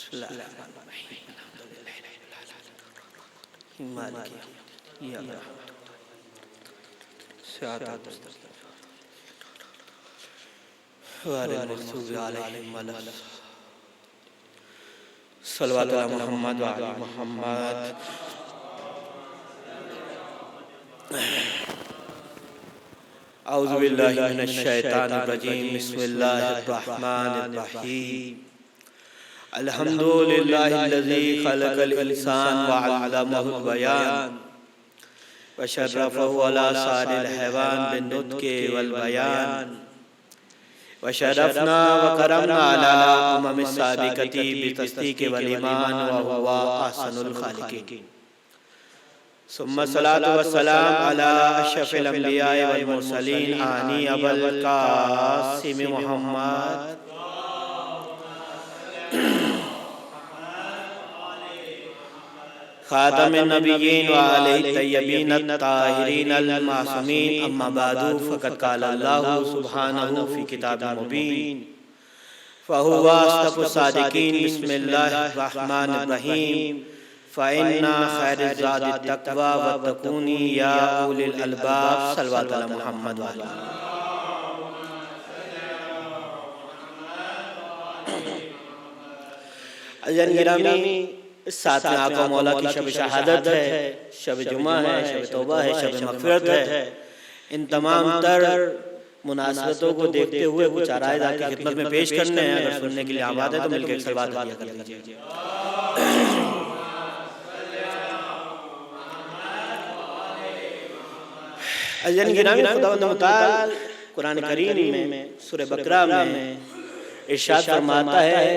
بسم اللہ الرحمن الرحیم الحمدللہ رب العالمین مالک یوم الدین صراط المستقیم غیر المغضوب علیہم ولا الضالین صلوات علی محمد وعلی محمد اعوذ باللہ من الشیطان الرجیم بسم اللہ الرحمن الرحیم الحمدللہ الذی خلق الانسان وعلمہ البیان وشرفہ علی سائر الحیوان بالنطق والبیان وشرفنا وکرمنا علی السابقۃ بالتصدیق والایمان وهو احسن الخالقین ثم الصلاة والسلام على اشرف الانبیاء والمرسلین آنی ابو القاسم محمد خاتم النبیین وآلہ الطیبین الطاہرین المعصومین اما بعد فقد قال اللہ سبحانہ فی کتاب مبین فہو اصدق الصادقین بسم اللہ الرحمن الرحیم فَإِنَّ خَيْرَ الزَّادِ التَّقْوَى وَاتَّقُونِ يَا أُولِي الْأَلْبَابِ صلوات علی محمد وعلی عزیزان گرامی ساتویں آقا مولا کی شب شہادت ہے، شب جمعہ ہے، شب توبہ ہے، شب مغفرت ہے۔ ان تمام تر مناسبتوں کو دیکھتے ہوئے کچھ عرائض آپ کی خدمت میں پیش کرنے ہیں، اگر سننے کے لیے آباد ہے تو مل کے ایک صلوات دیا کر لیجیے۔ عزیزان گرامی خداوند متعال قرآن کریم میں سورہ بقرہ میں ارشاد فرماتا ہے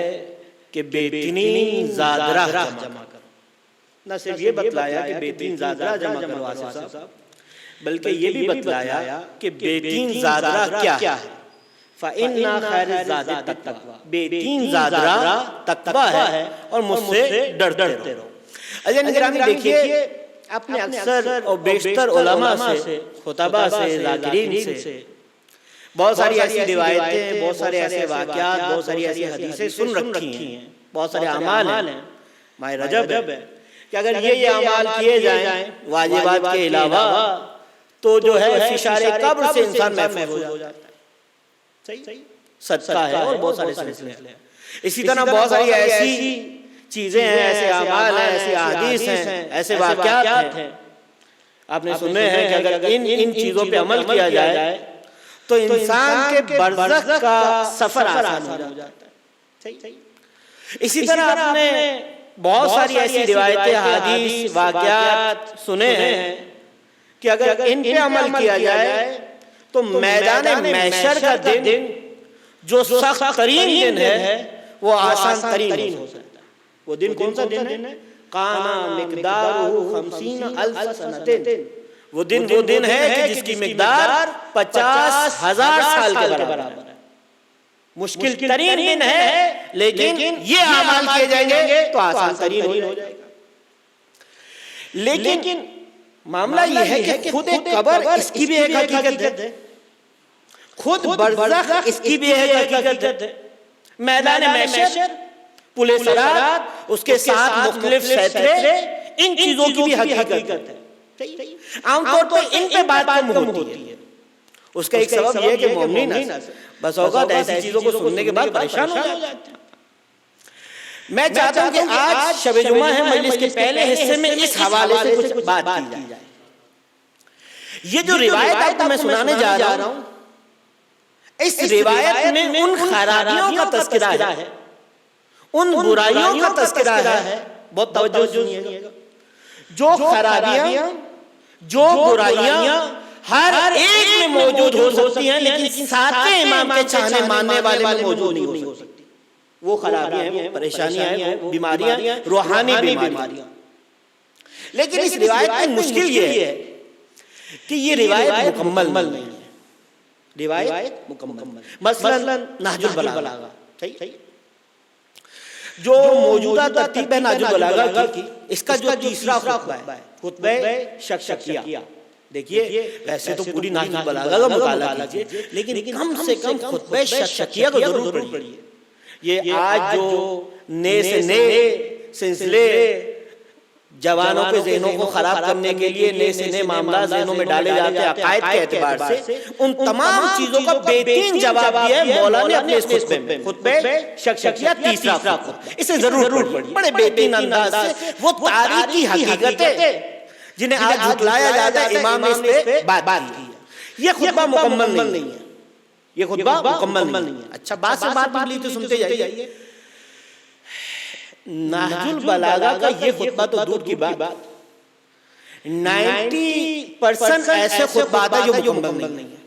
کہ بے تین زادرہ جمع کرو۔ نہ صرف یہ بتلایا کہ بے تین زادرہ جمع کرو آصف صاحب، بلکہ یہ بھی بتلایا کہ بے تین زادرہ کیا ہے۔ فَإِنَّ خَيْرَ الزَّادِ التَّقْوَى، بے تین زادرہ تقوی ہے اور مجھ سے ڈرتے رہو۔ عزیزان گرامی دیکھیے، آپ نے اکثر اور بیشتر علماء سے، خطباء سے، ذاکرین سے بہت ساری ایسی روایتیں، بہت سارے ایسے واقعات، بہت ساری ایسی حدیثیں سن رکھی ہیں، بہت سارے اعمال ہیں، ماہ رجب ہے کہ اگر یہ اعمال کیے جائیں واجبات کے علاوہ تو جو ہے فشار قبر سے انسان محفوظ ہو جاتا ہے۔ صحیح صدقہ ہے اور بہت سارے سلسلے ہیں۔ اسی طرح بہت ساری ایسی چیزیں ہیں، ایسے اعمال ہیں، ایسے احادیث ہیں، ایسے واقعات ہیں، آپ نے سنے ہیں کہ اگر ان چیزوں پہ عمل کیا جائے تو انسان کے برزخ کا سفر آسان ہو جاتا ہے۔ اسی طرح آپ نے بہت ساری ایسی روایتیں، حدیث، واقعات سنے ہیں کہ اگر ان پہ عمل کیا جائے تو میدان محشر کا دن جو سخت ترین دن ہے وہ آسان ترین ہو سکتا ہے۔ وہ دن کون سا دن ہے؟ کانا مقدارہ 50,000 سنۃ۔ وہ دن ہے کہ جس کی مقدار 50,000 سال کے برابر ہے۔ مشکل ترین دن ہے، لیکن یہ اعمال کیے جائیں گے تو آسان ترین ہو جائے گا۔ لیکن معاملہ یہ ہے کہ خود قبر اس کی بھی ایک حقیقت ہے، خود برزخ اس کی بھی ایک حقیقت ہے۔ میدان محشر، پل صراط، اس کے ساتھ مختلف سطرے، ان چیزوں کی بھی حقیقت ہے۔ عام طور پر ان پہ بات کم ہوتی ہے۔ اس کا ایک سبب یہ ہے کہ مومنین بس اوقات ایسی چیزوں کو سننے کے بعد پریشان ہو جاتے ہیں۔ میں چاہتا ہوں کہ آج شب جمعہ ہے، مجلس کے پہلے حصے میں اس حوالے سے کچھ بات کی جائے۔ یہ جو روایت آپ کو میں سنانے جا رہا ہوں، اس روایت میں ان خرابیوں کا تذکرہ ہے، ان برائیوں کا تذکرہ ہے۔ بہت توجہ سنیے گا۔ جو خرابیاں، جو برائیاں ہر ایک میں موجود ہو سکتی ہیں، لیکن ساتویں امام کے چاہنے ماننے والے میں موجود نہیں ہو سکتی۔ وہ خرابیاں ہیں، وہ پریشانیاں ہیں، وہ بیماریاں ہیں، روحانی بیماریاں۔ لیکن اس روایت میں مشکل یہ ہے کہ یہ روایت مکمل نہیں ہے۔ روایت مکمل، مثلا نہج البلاغہ، جو موجودہ ترتیب ہے نہج البلاغہ کی، اس کا جو تیسرا خطبہ ہے، خطبہ شکشکیہ، دیکھیے ویسے تو پوری نہج البلاغہ کا مطالعہ کیجئے، لیکن کم سے کم خطبہ شکشکیہ کو ضرور پڑھیے۔ یہ آج جو نئے سے نئے سلسلے جوانوں کے ذہنوں کو خراب کرنے کے لیے نئے سے نئے معاملات ذہنوں میں ڈالے جاتے ہیں عقائد کے اعتبار سے، ان تمام چیزوں کا بہترین جواب دیا ہے مولا نے اپنے اس خطبے میں، خطبہ شکشکیہ تیسرا خطبہ۔ اسے ضرور پڑھیے بڑے بہترین انداز سے، وہ تاریخی حقیقتیں جنہیں آج جھٹلایا جاتا ہے، امام نے اس پہ بات کی ہے۔ یہ خطبہ مکمل نہیں ہے، یہ خطبہ مکمل نہیں ہے۔ اچھا بات سے بات ملی تو سنتے جائیے۔ نہج البلاغہ کا یہ خطبہ تو دور کی بات، 90% ایسے خطبات ہیں جو مکمل نہیں ہیں۔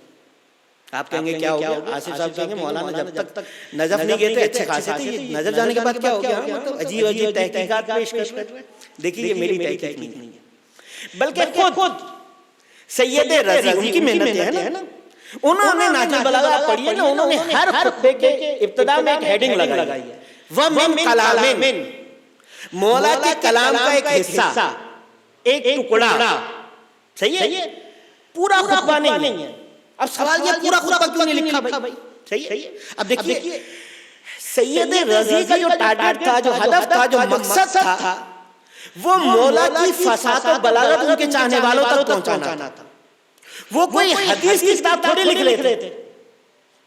آپ کہیں گے کیا ہو گیا؟ آصف صاحب کہیں گے مولانا جب تک نجف نہیں گئے تھے اچھے خاصے تھے، نجف جانے کے بعد کیا ہو گیا؟ عجیب عجیب تحقیقات پیش کر رہے ہیں۔ دیکھیے یہ میری تحقیق نہیں ہے، بلکہ خود سید رضی ان کی محنتیں ہیں نا، انہوں نے نہج البلاغہ پڑھی ہے نا، انہوں نے ہر خطبے کے ابتدا میں ایک ہیڈنگ لگائی ہے، وَمِن کَلَامٍ، مولا کے کلام کا ایک حصہ، ایک ٹکڑا۔ صحیح ہے؟ پورا خطبہ نہیں ہے۔ اب سوال یہ پورا خطبہ کیوں نہیں لکھا بھائی؟ صحیح ہے؟ اب دیکھیے سید رضی کا جو ٹارگٹ تھا، جو ہدف تھا، جو مقصد تھا، وہ مولا کی فصاحت و بلاغت ان کے چاہنے والوں تک پہنچانا تھا۔ وہ کوئی حدیث کی کتاب تھوڑی لکھ رہے تھے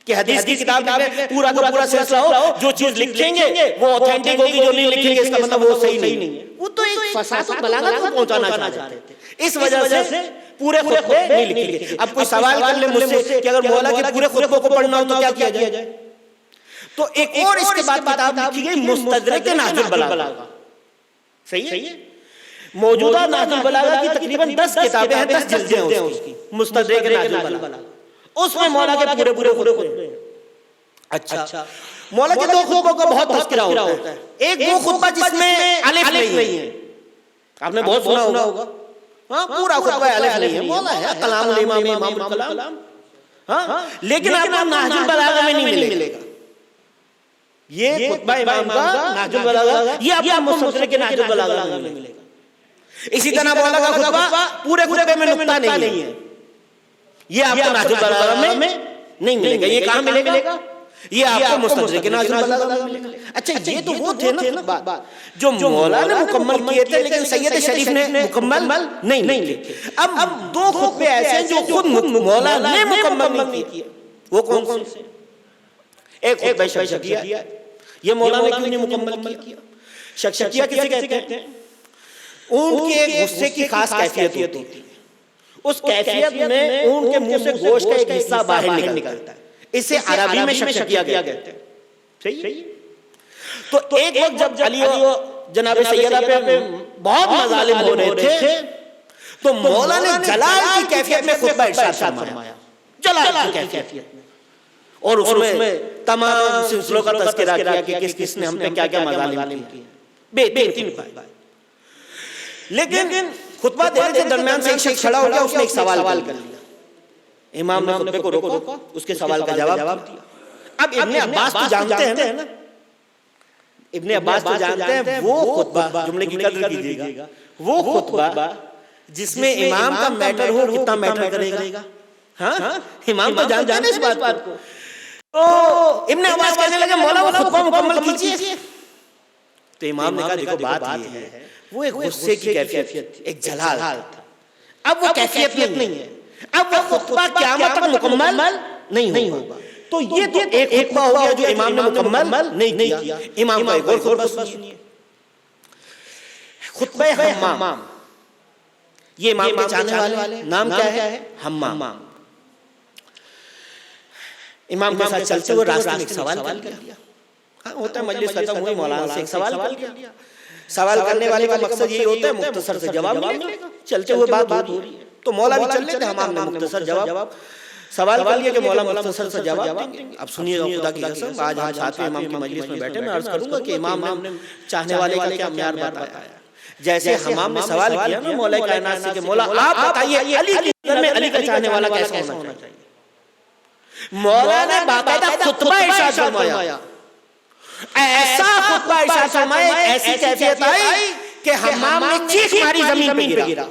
کہ حدیث کی کتاب لکھیں پورا کا پورا سلسلہ ہو، جو چیز لکھیں گے وہ اوتھینٹک ہوگی، جو نہیں لکھیں گے اس کا مطلب وہ صحیح نہیں ہے۔ وہ تو ایک فصاحت و بلاغت کو پہنچانا چاہتے تھے، اس وجہ سے پورے خطبے نہیں لکھے گئے۔ اب کوئی سوال کر لے مجھ سے کہ اگر مولا کے پورے خطبوں کو پڑھنا ہو تو کیا کیا جائے؟ تو ایک اور اس کے بعد کتاب لکھی گئی مستدرک نہج البلاغہ۔ صحیح ہے؟ موجودہ نہج البلاغہ کی تقریباً 10 کتابیں ہیں، 10 جلدیں ہیں اس کی، مستدرک نہج البلاغہ۔ اس میں مولا کے پورے خطبے۔ اچھا مولا کے دو خطبوں کا بہت تذکرہ ہوتا ہے، ایک وہ خطبہ جس میں الف نہیں ہے، آپ نے بہت سنا ہوگا، ہاں پورا خطبہ الف نہیں ہے، مولا ہے کلام الامام امام الکلام، ہاں لیکن آپ کو نہج البلاغہ میں نہیں ملے گا یہ خطبہ امام کا نہج البلاغہ، یہ آپ کو مستدرک نہج البلاغہ میں ملے گا۔ اسی طرح مولا کا خطبہ پورے خطبے میں نقطہ نہیں ہے، یہ آپ کو نہج البلاغہ میں نہیں ملے گا۔ یہ کہاں ملے گا؟ یہ آپ کو مستدرک نہج البلاغہ میں ملے گا۔ اچھا یہ تو وہ تھے نا بات جو مولا نے مکمل کیے تھے، لیکن سید شریف نے مکمل نہیں لکھے۔ اب دو خطبے ایسے ہیں جو خود مولا نے مکمل نہیں کیے، وہ کون سے؟ ایک خطبہ شکشکیہ، یہ مولا نے کیوں نہیں مکمل کیا؟ شکشکیہ کسے کہتے ہیں؟ اونٹ کے غصے کی خاص کیفیت ہوتی ہے، اس کیفیت میں اونٹ کے منہ سے گوشت کا ایک حصہ باہر نکلتا ہے، اسے عربی میں شکشکیہ کہتے ہیں۔ صحیح؟ تو ایک وقت جب علی و جناب سیدہ پہ بہت مظالم ہو رہے تھے تو مولا نے جلال کی کیفیت میں خطبہ ارشاد فرمایا، جلال کی کیفیت میں، اور اس میں تمام سلسلوں کا تذکرہ کیا کہ کس کس نے ہم پہ کیا کیا مظالم کیے، بہترین خطبہ۔ لیکن خطبہ دینے کے درمیان سے ایک شخص کھڑا ہو گیا، اس نے ایک سوال کر لیا، امام نے خطبے کو روکا، اس کے سوال کا جواب دیا۔ اب ابن عباس تو جانتے ہیں نا، ابن عباس تو جانتے ہیں وہ خطبہ، جملے کی قدر کیجیے گا، وہ خطبہ جس میں امام کا میٹر ہو کتنا میٹر کرے گا؟ ہاں امام تو جانتے ہیں اس بات کو۔ تو ابن عباس کہنے لگے مولا وہ خطبہ مکمل کیجیے۔ تو امام نے کہا دیکھو بات یہ ہے، وہ ایک غصے کی کیفیت تھی، ایک جلال تھا، اب وہ کیفیت نہیں ہے، اب وہ خطبہ قیامت تک مکمل نہیں ہوگا۔ تو یہ تو ایک خطبہ ہو گیا جو امام نے مکمل نہیں کیا۔ امام کا ایک اور خطبہ سنیے، خطبہ حمام۔ یہ امام کے چاہنے والے نام کیا ہے؟ حمام۔ امام کے ساتھ چلتے ہوئے راستے میں ایک سوال کر لیا، ہاں ہوتا ہے مجلس ختم ہوئی مولانا سے ایک سوال کر لیا، سوال کرنے والے کا مقصد یہی ہوتا ہے مختصر سے جواب ملے گا، چلتے ہوئے بات ہو رہی ہے تو مولا بھی چل رہے تھے، امام نے مختصر جواب سوال کر لیا کہ مولا مختصر سے جواب دیں گے۔ اب سنیے خدا کی قسم، آج ہم ساتویں امام کی مجلس میں بیٹھے، میں عرض کروں گا کہ امام نے چاہنے والے کا کیا معیار بتایا۔ جیسے امام نے سوال کیا نا مولا کائنات سے کہ مولا آپ بتائیے علی کی نظر میں علی کا چاہنے والا کیسا ہونا چاہیے؟ مولا نے باقاعدہ خطبہ ارشاد فرمایا، ایسا خطبہ ارشاد فرمایا، ایسی کیفیت آئی کہ حمام نے چیخ ماری زمین پہ گرا،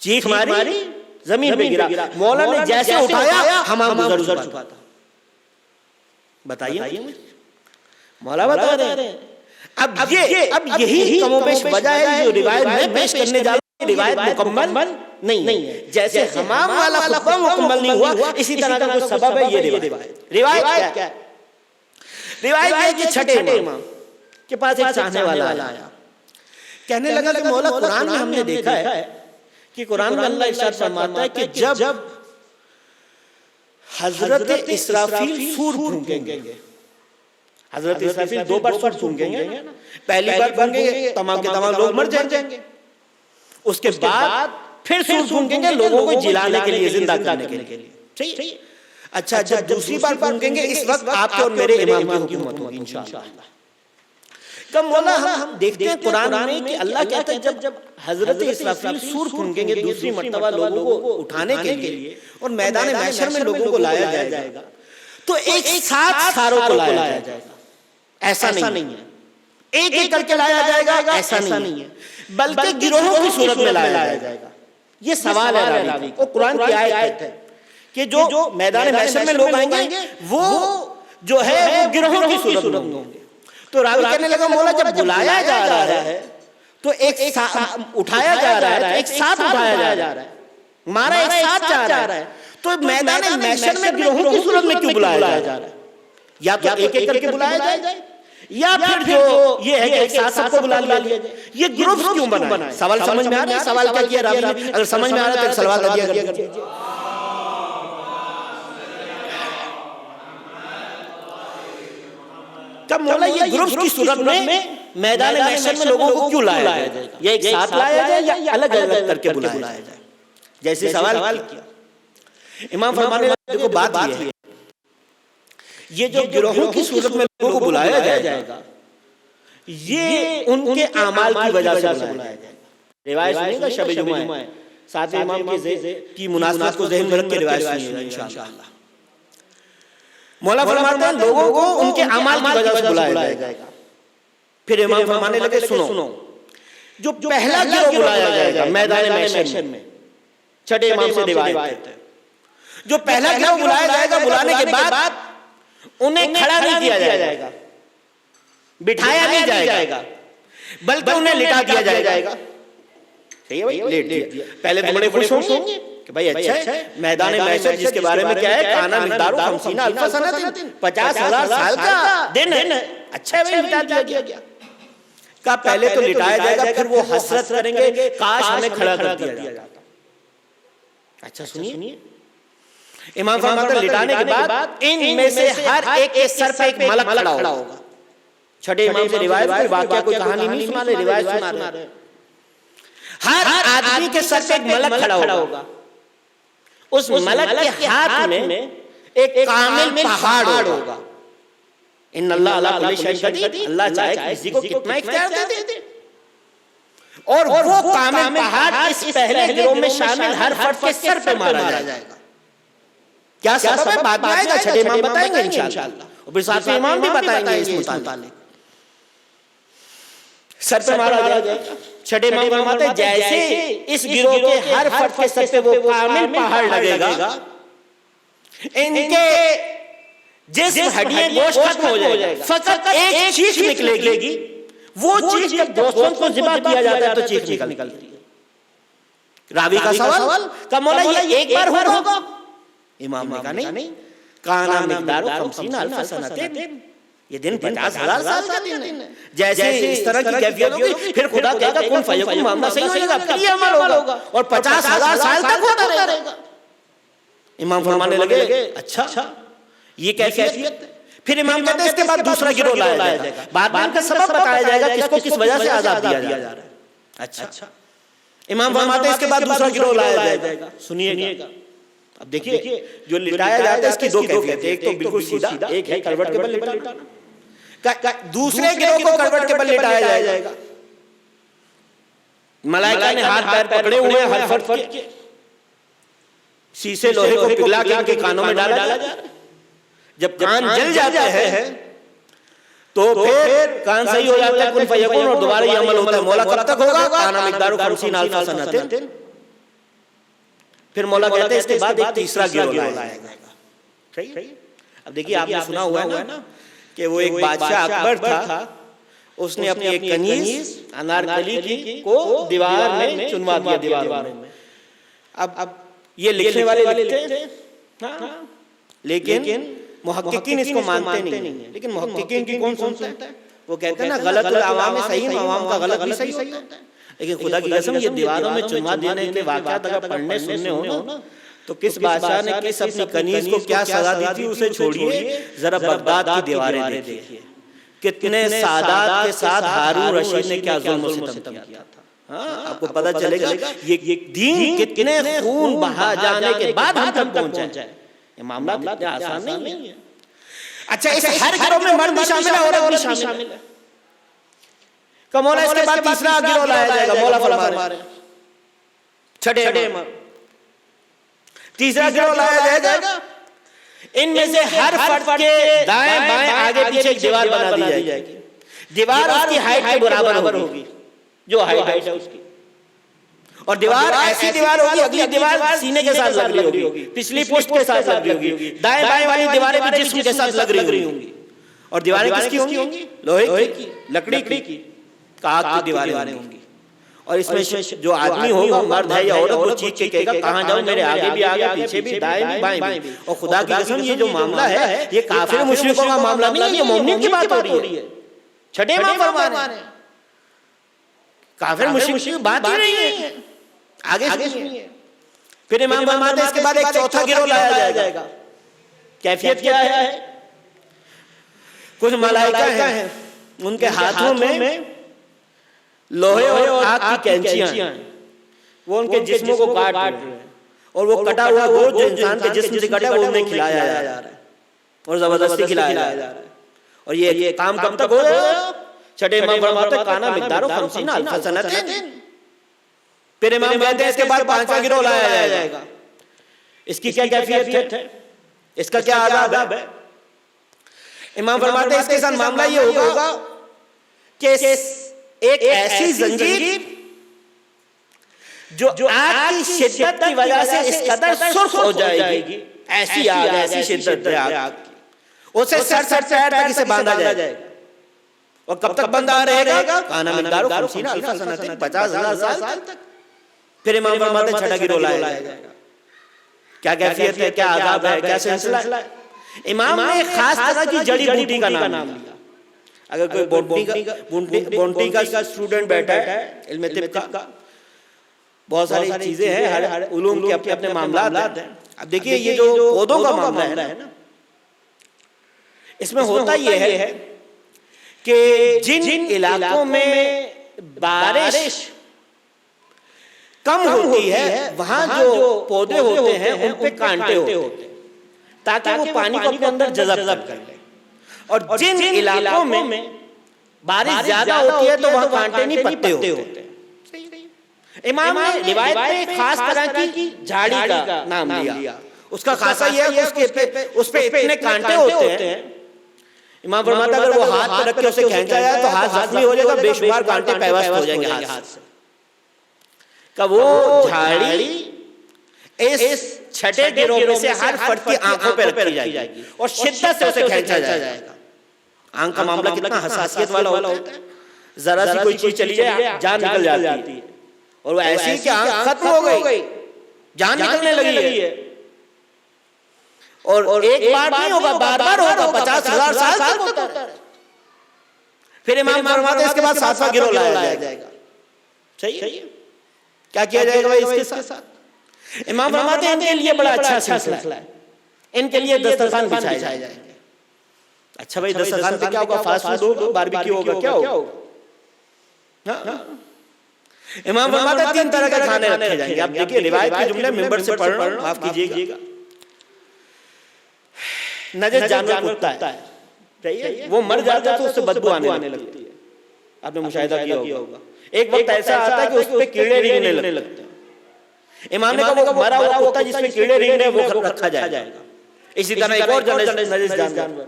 چیخ ماری زمین پہ گرا۔ مولا نے جیسے اٹھایا حمام گزر چکا تھا۔ بتائیے مجھے مولا بتا رہے ہیں اب یہی کم و بیش وجہ ہے جو روایت میں پیش کرنے جا رہا ہوں، روایت مکمل نہیں ہے. جیسے حمام والا خطبہ مکمل نہیں ہوا، اسی طرح کا کوئی سبب ہے یہ روایت کیا ہے؟ روایت یہ کہ چھٹے امام کے پاس ایک چاہنے والا آیا، کہنے لگا کہ مولا قرآن میں ہم نے دیکھا ہے کہ قرآن میں اللہ ارشاد فرماتا ہے کہ جب حضرت اسرافیل سور پھونکیں گے، حضرت اسرافیل 2 بار سور پھونکیں گے، پہلی بار پھونکیں گے تمام کے تمام لوگ مر جائیں گے، اس کے بعد پھر سور پھونکیں گے لوگوں کو جلانے کے لیے، زندہ کرنے کے لیے. ٹھیک. اچھا جب دوسری بار پھونکیں گے اس وقت آپ کے اور میرے امام کی حکومت ہوگی انشاءاللہ. کب مولا ہم دیکھتے ہیں قرآن میں کہ اللہ کہتا ہے جب حضرت اسرافیل سور پھونکیں گے دوسری مرتبہ لوگوں کو اٹھانے کے لیے اور میدان محشر میں لوگوں کو لایا جائے گا تو ایک ساتھ ساروں کو لایا جائے گا. ایسا نہیں ہے ایک ایک کر کے لایا جائے گا، ایسا نہیں ہے، بلکہ گروہوں کی صورت میں لایا جائے گا. یہ سوال ہے راوی کا، قرآن کی آیت ہے کہ جو میدان محشر میں لوگ آئیں گے وہ جو ہے وہ گروہوں کی صورت میں ہوں گے. تو راوی کہنے لگا مولا جب بلایا جا رہا ہے تو ایک اٹھایا جا رہا ہے تو ایک ساتھ اٹھایا جا رہا ہے، مارا ایک ساتھ جا رہا ہے، تو میدان محشر میں گروہوں کی صورت میں کیوں بلایا جا رہا ہے؟ یا تو ایک ایک کر کے بلایا جائے یا پھر جو یہ ہے کہ ایک ساتھ سب کو بلا لیا جائے. یہ گروپس کیوں بنائے؟ سوال سمجھ میں آ رہا ہے؟ سوال کیا کیا راوی نے؟ اگر سمجھ میں آ رہا ہے تو سوال کر دیا کر دیجیے. کب مولا یہ گروپس کی صورت میں میدان محشر میں لوگوں کو کیوں لایا جائے؟ یہ ایک ساتھ لایا جائے یا الگ الگ کر کے بلایا جائے؟ جیسے سوال کیا امام فرمانے لگے دیکھو بات یہ ہے یہ جو گروہوں کی صورت میں لوگوں کو بلایا جائے گا یہ ان کے اعمال کی وجہ سے بلایا جائے گا. روایت سنیں گا شب جمعہ ہے، ساتھ امام کی مناسبت کو ذہن میں رکھ کے روایت سنیں گا انشاءاللہ. مولا فرماتے ہیں لوگوں کو ان کے اعمال کی وجہ سے بلایا جائے گا. پھر امام فرمانے لگے سنو جو پہلا گروہ بلایا جائے گا میدان محشر میں، چھٹے امام سے روایت ہے، جو پہلا گروہ بلایا جائے گا بلانے کے بعد انہیں کھڑا نہیں کیا جائے گا، بٹھایا نہیں جائے گا، بلکہ انہیں لٹا دیا جائے گا. صحیح ہے بھائی، لیٹ دیا. پہلے تو بڑے خوش ہوں گے کہ بھائی اچھا ہے میدان محشر جس کے بارے میں کیا ہے کانا مقدار 50,000 سنۃ، 50,000 سال کا دن ہے، اچھا ہے بھائی لٹا دیا گیا. کہا پہلے تو لٹایا جائے گا پھر وہ حسرت کریں گے کاش ہمیں کھڑا کر دیا جاتا. اچھا سنیے امام فرماتے ہیں لٹانے کے بعد ان میں سے ہر ایک کے سر پہ ایک ملک کھڑا ہوگا. چھٹے امام سے روایت ہے، واقعہ کوئی کہانی نہیں سنا رہے، روایت سنا رہے. ہر آدمی کے سر پہ ایک ملک کھڑا ہوگا، اس ملک کے ہاتھ میں ایک کامل پہاڑ ہوگا. ان اللہ علی کل شیء قدیر، اللہ چاہے کسی کو کتنا اختیار دے دے. اور وہ کامل پہاڑ اس پہلے گروہ میں شامل ہر فرد کے سر پہ مارا جائے گا. کیا سبب ہے بعد میں آئے گا، چھٹے امام بتائیں گے انشاءاللہ، اور پھر ساتھ امام بھی بتائیں گے اس متعلق. سر پہ مارا جائے گا. چھٹے امام فرماتے ہیں جیسے اس گروہ کے ہر فرد کے سر پہ وہ کامل پہاڑ لگے گا، ان کے جسم ہڈیاں گوشت ختم ہو جائے گا، فقط ایک چیخ نکلے گی. وہ چیخ جب دوستوں کو ذبح کیا جاتا ہے تو چیخ نکلتی ہے. راوی کا سوال کہ مولا یہ ایک بار ہوگا؟ امام نے کہا نہیں، کانا مقدار 50,000 سنۃ، یہ دن 50,000 سال کا دن ہے. جیسے اس طرح کی کیفیت ہوگی پھر خدا کہے گا کن فیکون، معاملہ صحیح ہو جائے گا، پھر یہ عمل ہوگا اور 50,000 سال تک ہوتا رہے گا. امام فرمانے لگے اچھا یہ کیفیت ہے. پھر امام کہتے ہیں اس کے بعد دوسرا گروہ لایا جائے گا، بعد میں ان کا سبب بتایا جائے گا کس کو کس وجہ سے عذاب دیا جا رہا ہے. اچھا امام فرماتے ہیں اس کے بعد دوسرا گروہ لایا جائے گا. سنیے گا اب دیکھیے جو لٹایا جاتا ہے اس کی 2 کیفیت ہے، ایک تو بالکل سیدھا، ایک ہے کروٹ کے بل لٹانا. دوسرے گروہ کو کروٹ کے بل لٹایا جائے گا. ملائکہ نے ہاتھ پیر پکڑے ہوئے ہیں ہر فرد کے، شیشے لوہے کو پگھلا کے ان کے کانوں میں ڈالا جا رہا ہے. جب کان جل جاتے ہیں تو پھر کان صحیح ہو جاتا ہے کن فیکون اور دوبارہ یہ عمل ہوتا ہے. مولا کب تک ہوگا؟ کانا مقدار 50,000 سنۃ. پھر مولا کہتے ہیں اس کے بعد ایک تیسرا گروہ لایا جائے گا. اب دیکھیے آپ نے سنا ہوا ہے نا کہ وہ ایک بادشاہ اکبر تھا، اس نے اپنی ایک کنیز انارکلی کی کو دیوار میں چنوا دیا دیواروں میں. اب یہ لکھنے والے لکھتے ہیں لیکن محققین اس کو مانتے نہیں ہیں. لیکن محققین کی کون سنتا ہے؟ وہ کہتے ہیں نا غلط العوام صحیح، عوام کا غلط بھی صحیح ہوتا ہے. لیکن خدا کی قسم یہ دیواروں میں چنوا دینے کے واقعات اگر پڑھنے سننے ہو نا تو کس بادشاہ نے کس اپنی کنیز کو کیا سزا دی تھی اسے چھوڑیے، ذرا بغداد کی دیواریں دیکھیے کتنے سادات کے ساتھ ہارون رشید نے کیا ظلم و ستم کیا تھا. آپ کو پتہ چلے گا یہ دین کتنے خون بہا جانے کے بعد ہم تک پہنچا ہے. یہ معاملہ اتنا آسان نہیں ہے. اچھا اس ہر گروہ میں مرد بھی شامل ہے، عورت بھی شامل ہے. کہ مولا اس کے بعد تیسرا گروہ لایا جائے گا. مولا فرما رہے ہیں چھٹے تیسرا گروہ لایا جائے گا. ان میں سے ہر فرد کے دائیں بائیں آگے پیچھے ایک دیوار بنا دی جائے گی. دیوار اس کی ہائٹ کے برابر ہوگی جو ہائٹ ہے اس کی، اور دیوار ایسی دیوار ہوگی، اگلی دیوار سینے کے ساتھ لگ رہی ہوگی، پچھلی پشت کے ساتھ لگ رہی ہوگی، دائیں بائیں والی دیواریں بھی جسم کے ساتھ لگ رہی ہوں گی. اور دیواریں کس کی ہوں گی؟ لوہے کی، لکڑی کی، کاغذ کی دیواریں ہوں گی. اور اس میں جو آدمی ہوگا مرد ہے یا عورت وہ چیخ کے کہے گا کہاں جاؤں، میرے آگے بھی آگے پیچھے بھی دائیں بھی بائیں بھی. اور خدا کی قسم یہ جو معاملہ ہے یہ کافر مشرکوں کا معاملہ نہیں ہے، یہ مومنین کی بات ہو رہی ہے. چھٹے امام فرما رہے ہیں کافر مشرک کی بات ہی نہیں ہے. آگے سنیے پھر امام فرماتے ہیں اس کے بعد ایک چوتھا گروہ لایا جائے گا. کیفیت کیا ہے؟ کچھ ملائکہ ہیں ان کے ہاتھوں میں لوہے اور آگ کی کینچیاں ہیں، وہ ان کے جسموں کو کاٹ رہے ہیں، اور وہ کٹا ہوا گوشت جو انسان کے جسم سے کٹا ہے وہ انہیں کھلایا جا رہا ہے اور زبردستی کھلایا جا رہا ہے. اور یہ کام کب تک ہو رہا ہے؟ چھٹے امام فرماتے ہیں کانا مقدارو 50 الف سنۃ. پھر امام کہتے ہیں اس کے بعد پانچواں گروہ لایا جائے گا. اس کی کیا کیفیت ہے؟ اس کا کیا عذاب ہے؟ امام فرماتے ہیں اس کے ساتھ معاملہ یہ ہوگا کہ ایک ایسی زنجیر جو آگ کی شدت کی وجہ سے اس قدر سرخ ہو جائے گی، ایسی آگ، ایسی شدت ہے آگ کی، اسے سر پیر تک اسے باندھا جائے گا. اور کب تک بندہ رہے گا؟ کانا مقدارو 50 الف سنۃ، 50,000 سال تک. پھر امام فرماتے ہیں چھٹا گروہ لایا جائے گا. کیا کیفیت ہے، کیا عذاب ہے، کیا سلسلہ ہے؟ امام نے خاص طرح کی جڑی بوٹی کا نام لیا. اگر کوئی بونٹی کا اسٹوڈنٹ بیٹھا ہے علم طب کا، بہت ساری چیزیں ہیں، ہر علوم کے اپنے اپنے معاملات ہیں. اب دیکھیے یہ جو پودوں کا معاملہ ہے نا، اس میں ہوتا یہ ہے کہ جن علاقوں میں بارش کم ہوتی ہے وہاں جو پودے ہوتے ہیں ان پہ کانٹے ہوتے ہیں تاکہ وہ پانی کو اپنے اندر جذب کر لیں. اور جن علاقوں میں بارش زیادہ ہوتی ہے تو وہاں کانٹے نہیں پتے ہوتے. امام نے روایت میں خاص طرح کی جھاڑی کا نام لیا. اس کا خاصا یہ ہے کہ اس پہ اتنے کانٹے ہوتے ہیں. امام فرماتا اگر وہ ہاتھ پہ رکھ کے اسے کھینچا جائے تو ہاتھ زخمی ہو جائے گا، بے شمار کانٹے پیوست ہو جائیں گے ہاتھ سے. کہ وہ جھاڑی اس چھٹے گروہ میں سے ہر فرد کی آنکھوں پہ رکھی جائے گی اور شدت سے اسے کھینچا جائے گا. آنکھ کا معاملہ کتنا حساسیت والا ہوتا ہے، ذرا سی کوئی چیز چلی جائے جان نکل جاتی ہے. اور وہ ایسی کہ آنکھ ختم ہو گئی، جان نکلنے لگی ہے. اور ایک بار نہیں ہوگا، بار بار ہوگا، 50,000 سال تک ہوتا ہے. پھر امام فرماتے ہیں اس کے بعد ساتواں گروہ لایا جائے گا. صحیح ہے؟ کیا کیا جائے گا اس کے ساتھ؟ امام فرماتے ہیں ان کے لیے بڑا اچھا سلسلہ ہے. ان کے لیے دسترخوان بچھائے جائیں گے. اچھا بھائی دسترخوان پہ کیا ہوگا؟ فاسٹ فوڈ ہوگا، باربیکیو ہوگا، کیا ہوگا؟ امام فرماتے ہیں 3 طرح کے کھانے رکھے جائیں گے. اب دیکھیے روایت کے جملے ممبر سے پڑھ رہا ہوں، معاف کیجیے گا. نجس جانور کتا ہے، وہ مر جاتا ہے تو اس سے بدبو آنے لگتی ہے. آپ نے مشاہدہ کیا ہوگا. ایک وقت ایسا آتا ہے کہ اس پہ کیڑے رینگنے لگتے ہیں. امام نے کہا وہ مرا ہوا کتا جس پہ کیڑے رینگ رہے ہیں وہ رکھا جائے گا. اسی طرح ایک اور نجس جانور،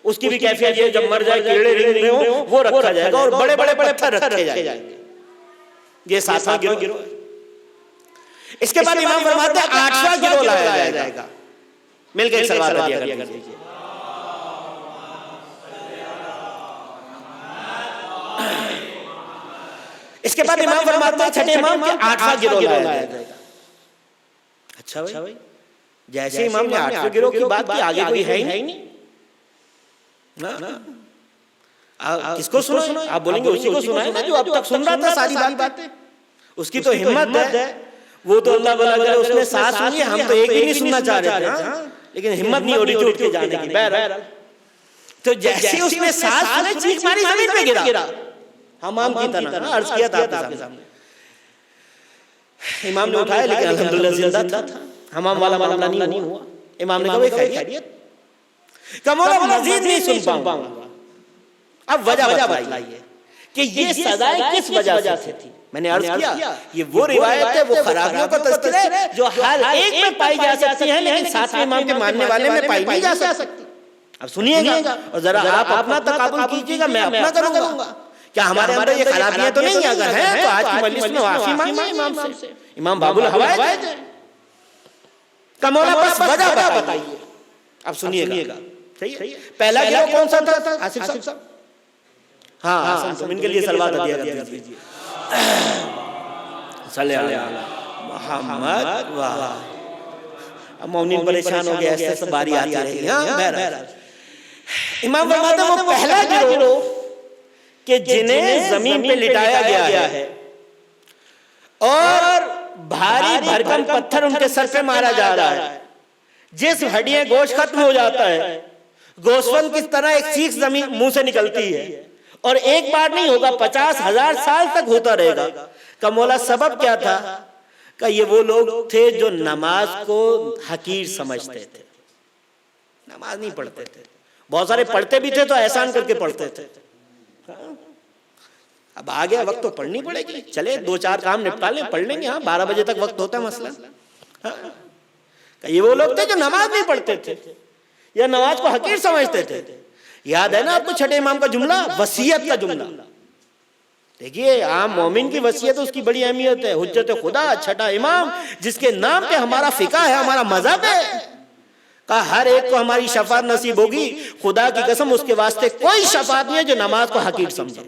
اس کی بھی کیفیت یہ جب مر جائے کیڑے رینگ رہے ہوں وہ رکھا جائے گا، اور بڑے بڑے پتھر رکھے جائیں گے. یہ 7واں گروہ. اس کے بعد امام فرماتے ہیں 8واں گروہ لایا جائے گا. مل کے ایک صلوات دیا کر دیجیے. اس کے بعد امام فرماتے ہیں چھٹے امام کے 8واں گروہ لایا جائے گا. اچھا بھائی، جیسے امام نے 8ویں گروہ کی بات کی، آگے کوئی ہے ہی نہیں. کس کو سنا؟ آپ بولیں گے اسی کو سنا ہے نا جو اب تک سن رہا تھا ساری باتیں. اس کی تو ہمت ہے، وہ تو اللہ بھلا کرے اس نے ساتھ سنی، ہم تو ایک بھی نہیں سننا چاہ رہے تھے، لیکن ہمت نہیں ہو رہی تھی اٹھ کے جانے کی. بہرحال تو جیسے اس نے ساتھ سنے، چیخ ماری زمین پہ گرا حمام کی طرح. عرض کیا تھا آپ کے سامنے، امام نے اٹھایا لیکن الحمدللہ زندہ تھا. حمام والا معاملہ نہیں ہوا. امام نے کہا وہ خیریت؟ کہ مولا مزید نہیں سن پاؤں گا. اب وجہ بتلائیے کہ یہ سزائیں کس وجہ سے تھی. میں نے عرض کیا یہ وہ روایت ہے، وہ خرابیوں کا تذکرہ ہے جو ہر ایک میں پائی جا سکتی ہیں، لیکن ساتویں امام کے ماننے والے میں پائی نہیں جا سکتی. اب سنیے گا اور ذرا آپ اپنا تقابل کیجیے گا، میں اپنا کروں گا. کیا ہمارے اندر یہ خرابیاں تو نہیں؟ اگر ہیں تو آج کی مجلس میں معافی مانگیں امام سے. امام باب الحوائج ہے. کہ مولا بس وجہ بتائیے. اب سنیے گا. پہلا گروہ کون سا تھا؟ آصف صاحب. ہاں تم ان کے لیے صلوات دیا دیجیے. صلی اللہ علیہ محمد. واہ، اب مومنین پریشان ہو گئے، ایسے باری آتی رہی. بہرحال امام فرماتے ہیں وہ پہلا گروہ کہ جنہیں زمین پہ لٹایا گیا ہے اور بھاری بھرکم پتھر ان کے سر پہ مارا جا رہا ہے، جس ہڈیاں گوشت ختم ہو جاتا ہے، گوسفند کس طرح ایک چیخ زمین منہ سے نکلتی ہے، اور ایک بار نہیں ہوگا 50,000 سال تک ہوتا رہے گا. کہ مولا سبب کیا تھا؟ کہ یہ وہ لوگ تھے جو نماز کو حقیر سمجھتے تھے، نماز نہیں پڑھتے تھے. بہت سارے پڑھتے بھی تھے تو احسان کر کے پڑھتے تھے. اب آ گیا وقت تو پڑھنی پڑے گی، چلے 2-4 کام نپٹا لیں، پڑھ لیں گے. 12 بجے تک وقت ہوتا ہے مثلا. یہ وہ لوگ تھے جو نماز نہیں پڑھتے تھے یا نماز کو حقیر سمجھتے تھے. یاد ہے نا آپ کو چھٹے امام کا جملہ، وصیت کا جملہ. دیکھیے عام مومن کی وصیت اس کی بڑی اہمیت ہے. حجت خدا چھٹا امام جس کے نام پہ ہمارا فقہ ہے، ہمارا مذہب ہے، کہ ہر ایک کو ہماری شفاعت نصیب ہوگی. خدا کی قسم اس کے واسطے کوئی شفاعت نہیں ہے جو نماز کو حقیر سمجھے.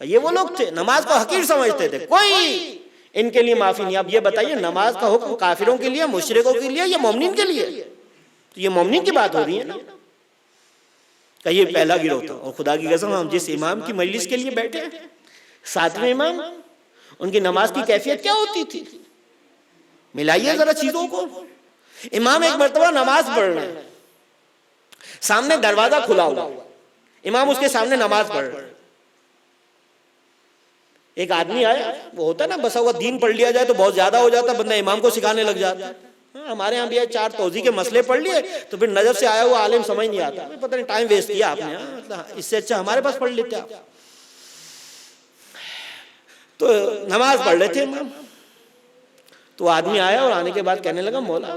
یہ وہ لوگ تھے نماز کو حقیر سمجھتے تھے، کوئی ان کے لیے معافی نہیں. اب یہ بتائیے نماز کا حکم کافروں کے لیے، مشرکوں کے لیے یا مومنین کے لیے؟ تو یہ مومنین کی بات ہو رہی ہے نا. کہ یہ پہلا گروہ تھا. اور خدا کی قسم ہم جس امام کی مجلس کے لیے بیٹھے ہیں، 7ویں امام، ان کی نماز کی کیفیت کیا ہوتی تھی؟ ملائیے ذرا چیزوں کو. امام ایک مرتبہ نماز پڑھ رہے ہیں، سامنے دروازہ کھلا ہوا، امام اس کے سامنے نماز پڑھ رہے ہیں. ایک آدمی آیا، وہ ہوتا ہے نا بسا ہوا دین پڑھ لیا جائے تو بہت زیادہ ہو جاتا، بندہ امام کو سکھانے لگ جاتا ہے. ہمارے ہاں بھی 4 توضیح کے مسئلے پڑھ لیے تو پھر نجف سے آیا ہوا عالم سمجھ نہیں آتا، پتہ نہیں ٹائم ویسٹ کیا آپ نے، اس سے اچھا ہمارے پاس پڑھ لیتے آپ. تو نماز پڑھ رہے تھے امام، تو آدمی آیا اور آنے کے بعد کہنے لگا مولا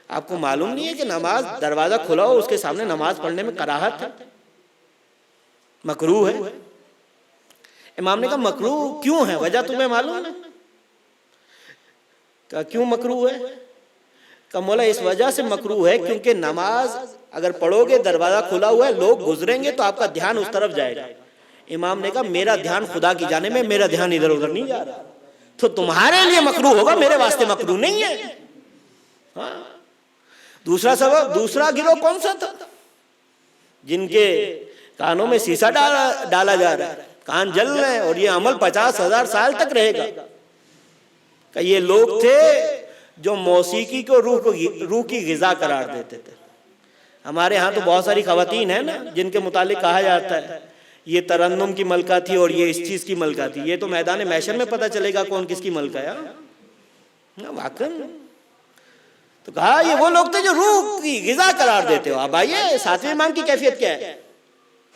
آپ کو معلوم نہیں ہے کہ نماز دروازہ کھلا ہو اس کے سامنے نماز پڑھنے میں کراہت ہے، مکروہ ہے. امام نے کہا مکروہ کیوں ہے؟ وجہ تمہیں معلوم ہے؟ کہ کیوں مکروہ ہے؟ کہ مولا اس وجہ سے مکروہ ہے کیونکہ نماز اگر پڑھو گے دروازہ کھلا ہوا ہے، لوگ گزریں گے تو آپ کا دھیان اس طرف جائے گا. امام نے کہا میرا دھیان خدا کی جانب میں، میرا دھیان ادھر ادھر نہیں جا رہا. تو تمہارے لیے مکروہ ہوگا، میرے واسطے مکروہ نہیں ہے. دوسرا سبب، دوسرا گروہ کون سا تھا؟ جن کے کانوں میں سیسا ڈالا جا رہا ہے، کان جل رہے ہیں، اور یہ عمل 50,000 سال تک رہے گا. کہ یہ لوگ تھے جو موسیقی کو روح کی غذا قرار دیتے تھے. ہمارے ہاں تو بہت ساری خواتین ہیں نا جن کے متعلق کہا جاتا ہے یہ ترنم کی ملکہ تھی اور یہ اس چیز کی ملکہ تھی. یہ تو میدان محشر میں پتہ چلے گا کون کس کی ملکہ ہے. واقعا تو کہا یہ وہ لوگ تھے جو روح کی غذا قرار دیتے ہو. اب آئیے 7ویں امام کی کیفیت کیا ہے.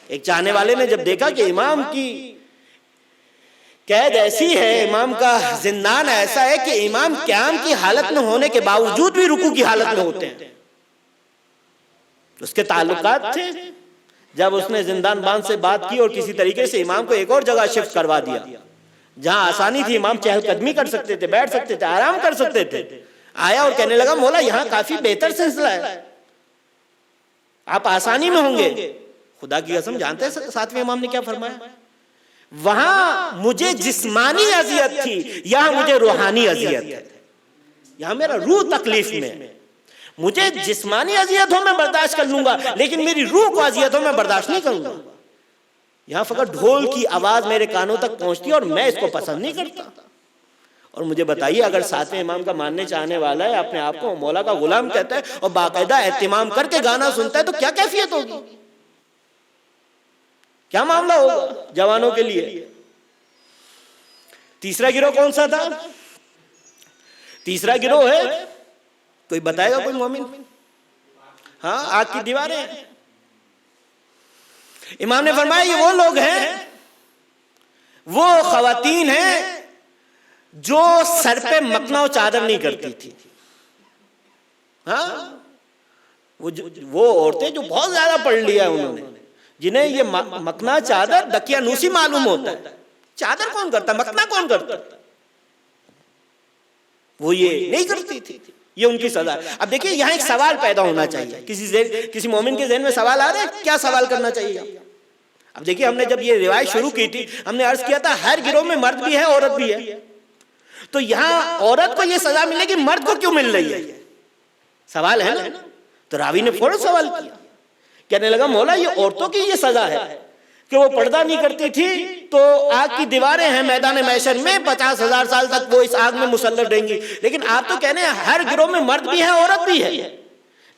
ایک چاہنے والے نے جب دیکھا کہ امام کی قید ایسی ہے، امام کا زندان ایسا ہے کہ امام قیام کی حالت میں ہونے کے باوجود بھی رکوع کی حالت میں ہوتے ہیں. اس کے تعلقات تھے. جب اس نے زندان باند سے بات کی اور کسی طریقے سے امام کو ایک اور جگہ شفٹ کروا دیا جہاں آسانی تھی، امام چہل قدمی کر سکتے تھے، بیٹھ سکتے تھے، آرام کر سکتے تھے، آیا اور کہنے لگا مولا یہاں کافی بہتر سلسلہ ہے، آپ آسانی میں ہوں گے. خدا کی قسم جانتے ہیں 7ویں امام نے کیا فرمایا؟ وہاں مجھے جسمانی اذیت تھی، یہاں مجھے روحانی اذیت ہے. یہاں میرا روح تکلیف میں. مجھے جسمانی اذیت ہو میں برداشت کر لوں گا، لیکن میری روح کو اذیت ہو میں برداشت نہیں کروں گا. یہاں فقط ڈھول کی آواز میرے کانوں تک پہنچتی ہے اور میں اس کو پسند نہیں کرتا. اور مجھے بتائیے، اگر ساتویں امام کا ماننے چاہنے والا ہے، اپنے آپ کو مولا کا غلام کہتا ہے اور باقاعدہ اہتمام کر کے گانا سنتا ہے، تو کیا کیفیت ہوگی، کیا معاملہ ہوگا جوانوں کے لیے. تیسرا گروہ کون سا تھا؟ تیسرا گروہ ہے، کوئی بتائے گا کوئی مومن؟ ہاں، آگ کی دیواریں. امام نے فرمایا یہ وہ لوگ ہیں، وہ خواتین ہیں جو سر پہ مکنا و چادر نہیں کرتی تھی. ہاں، وہ عورتیں جو بہت زیادہ پڑھ لیا انہوں نے، جنہیں یہ مکنا چادر دقیانوسی معلوم ہوتا ہے. چادر کون کرتا، مکنا کون کرتا، وہ یہ نہیں کرتی تھی. یہ ان کی سزا. اب دیکھیں یہاں ایک سوال پیدا ہونا چاہیے. کسی مومن کے ذہن میں سوال آ رہا ہے، کیا سوال کرنا چاہیے؟ اب دیکھیں، ہم نے جب یہ روایت شروع کی تھی، ہم نے عرض کیا تھا ہر گروہ میں مرد بھی ہے، عورت بھی ہے. تو یہاں عورت کو یہ سزا ملے گی، مرد کو کیوں مل رہی ہے؟ سوال ہے نا. تو راوی نے فوراً سوال کیا، کہنے لگا مولا یہ عورتوں کی یہ سزا ہے کہ وہ پردہ نہیں کرتی تھی، تو آگ کی دیواریں ہیں میدان محشر میں، 50,000 سال تک وہ اس آگ میں مسلط رہیں گی. لیکن آپ تو کہنے ہیں ہر گروہ میں مرد بھی ہے، عورت بھی ہے.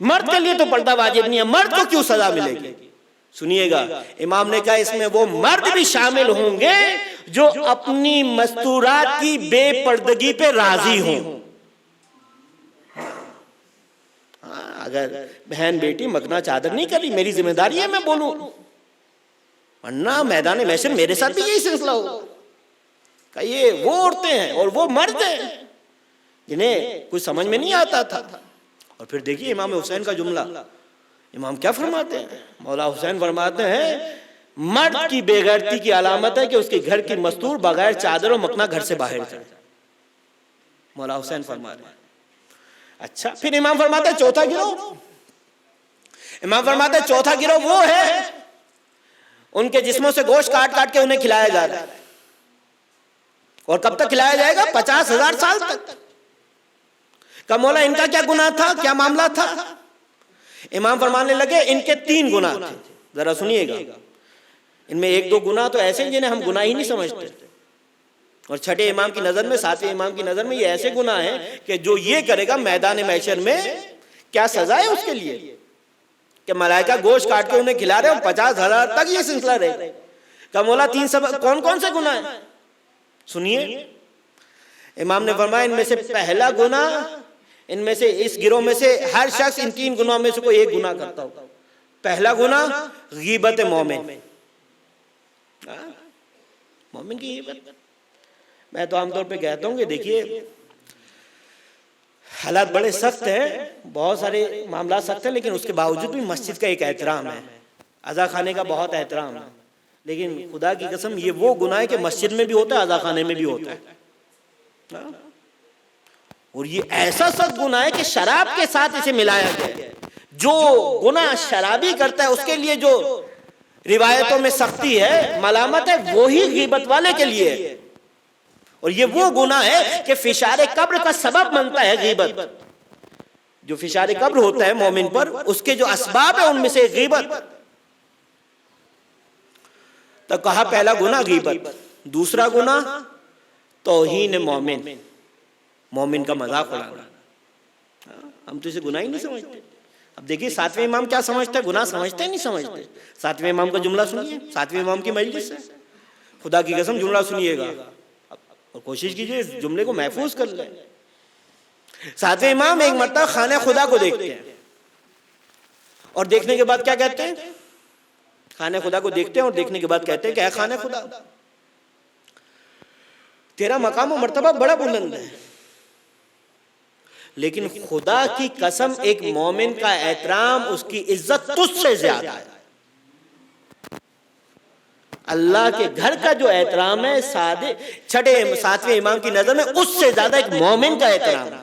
مرد کے لیے تو پردہ واجب نہیں ہے، مرد کو کیوں سزا ملے گی؟ سنیے گا، امام نے کہا اس میں وہ مرد بھی شامل ہوں گے جو اپنی مستورات کی بے پردگی پہ راضی ہوں. اگر بہن بیٹی مکنا چادر نہیں کر رہی، میری ذمہ داری ہے میں بولوں، ورنہ میدان محشر میرے ساتھ بھی یہی سلسلہ ہوگا کہ یہ وہ عورتیں ہیں اور وہ مرد ہیں جنہیں کچھ سمجھ میں نہیں آتا تھا. اور پھر دیکھیے امام حسین کا جملہ، امام کیا فرماتے ہیں؟ مولا حسین فرماتے ہیں مرد کی بے غیرتی کی علامت ہے کہ اس کے گھر کی مستور بغیر چادر و مکنا گھر سے باہر جائے. مولا حسین فرماتے ہیں. اچھا، پھر امام فرماتے ہیں چوتھا گروہ. امام فرماتے ہیں چوتھا گروہ وہ ہے ان کے جسموں سے گوشت کاٹ کاٹ کے انہیں کھلایا جا رہا ہے. اور کب تک کھلایا جائے گا؟ 50,000 سال تک. کہ مولا ان کا کیا گناہ تھا، کیا معاملہ تھا؟ امام فرمانے لگے ان کے 3 گناہ تھے. ذرا سنیے گا، ان میں 1-2 گناہ تو ایسے ہیں جنہیں ہم گناہ ہی نہیں سمجھتے، اور چھٹے امام کی نظر میں، ساتویں امام کی نظر میں یہ ایسے گناہ ہیں کہ جو یہ کرے گا میدان محشر میں کیا سزا ہے اس کے لیے کہ ملائکہ گوشت کاٹ کے انہیں کھلا رہے ہیں، 50,000 تک یہ سلسلہ رہے. کہ مولا 3 سبب کون کون سے گناہ ہیں؟ سنیے، امام نے فرمایا ان میں سے پہلا گناہ، ان میں سے اس گروہ میں سے ہر شخص ان 3 گناہوں میں سے کوئی ایک گناہ کرتا ہوگا. پہلا گناہ غیبت مومن. مومن کی غیبت، میں تو عام طور پہ کہتا ہوں کہ دیکھیے حالات بڑے سخت ہیں، بہت سارے معاملات سخت ہیں، لیکن اس کے باوجود بھی مسجد کا ایک احترام ہے، عزا خانے کا بہت احترام ہے. لیکن خدا کی قسم یہ وہ گناہ ہے کہ مسجد میں بھی ہوتا ہے، عزا خانے میں بھی ہوتا ہے. اور یہ ایسا سخت گناہ ہے کہ شراب کے ساتھ اسے ملایا گیا. جو گناہ شرابی کرتا ہے اس کے لیے جو روایتوں میں سختی ہے، ملامت ہے، وہی غیبت والے کے لیے ہے. اور یہ وہ گناہ ہے کہ فشار قبر کا سبب بنتا ہے غیبت. جو فشار قبر ہوتا ہے مومن پر، اس کے جو اسباب ہیں ان میں سے غیبت. تو کہا پہلا گناہ غیبت. دوسرا گناہ توہین مومن، مومن کا مذاق اڑانا. ہم تو اسے گناہ ہی نہیں سمجھتے. اب دیکھیے ساتویں امام کیا سمجھتا ہے، گناہ سمجھتے نہیں سمجھتے. ساتویں امام کا جملہ سنیے، ساتویں امام کی مجلس ہے، خدا کی قسم جملہ سنیے گا اور کوشش کیجئے اس جملے کو محفوظ کر لیں. ساتویں امام ایک مرتبہ خانہ خدا کو دیکھتے ہیں، اور دیکھنے کے بعد کیا کہتے ہیں؟ خانہ خدا کو دیکھتے ہیں اور دیکھنے کے بعد کہتے ہیں کہ اے خانہ خدا، تیرا مقام و مرتبہ بڑا بلند ہے، لیکن خدا کی قسم ایک مومن کا احترام، اس کی عزت تجھ سے زیادہ ہے. اللہ کے گھر کا جو احترام ہے ساتویں امام کی نظر میں اس سے زیادہ ایک مومن کا احترام ہے.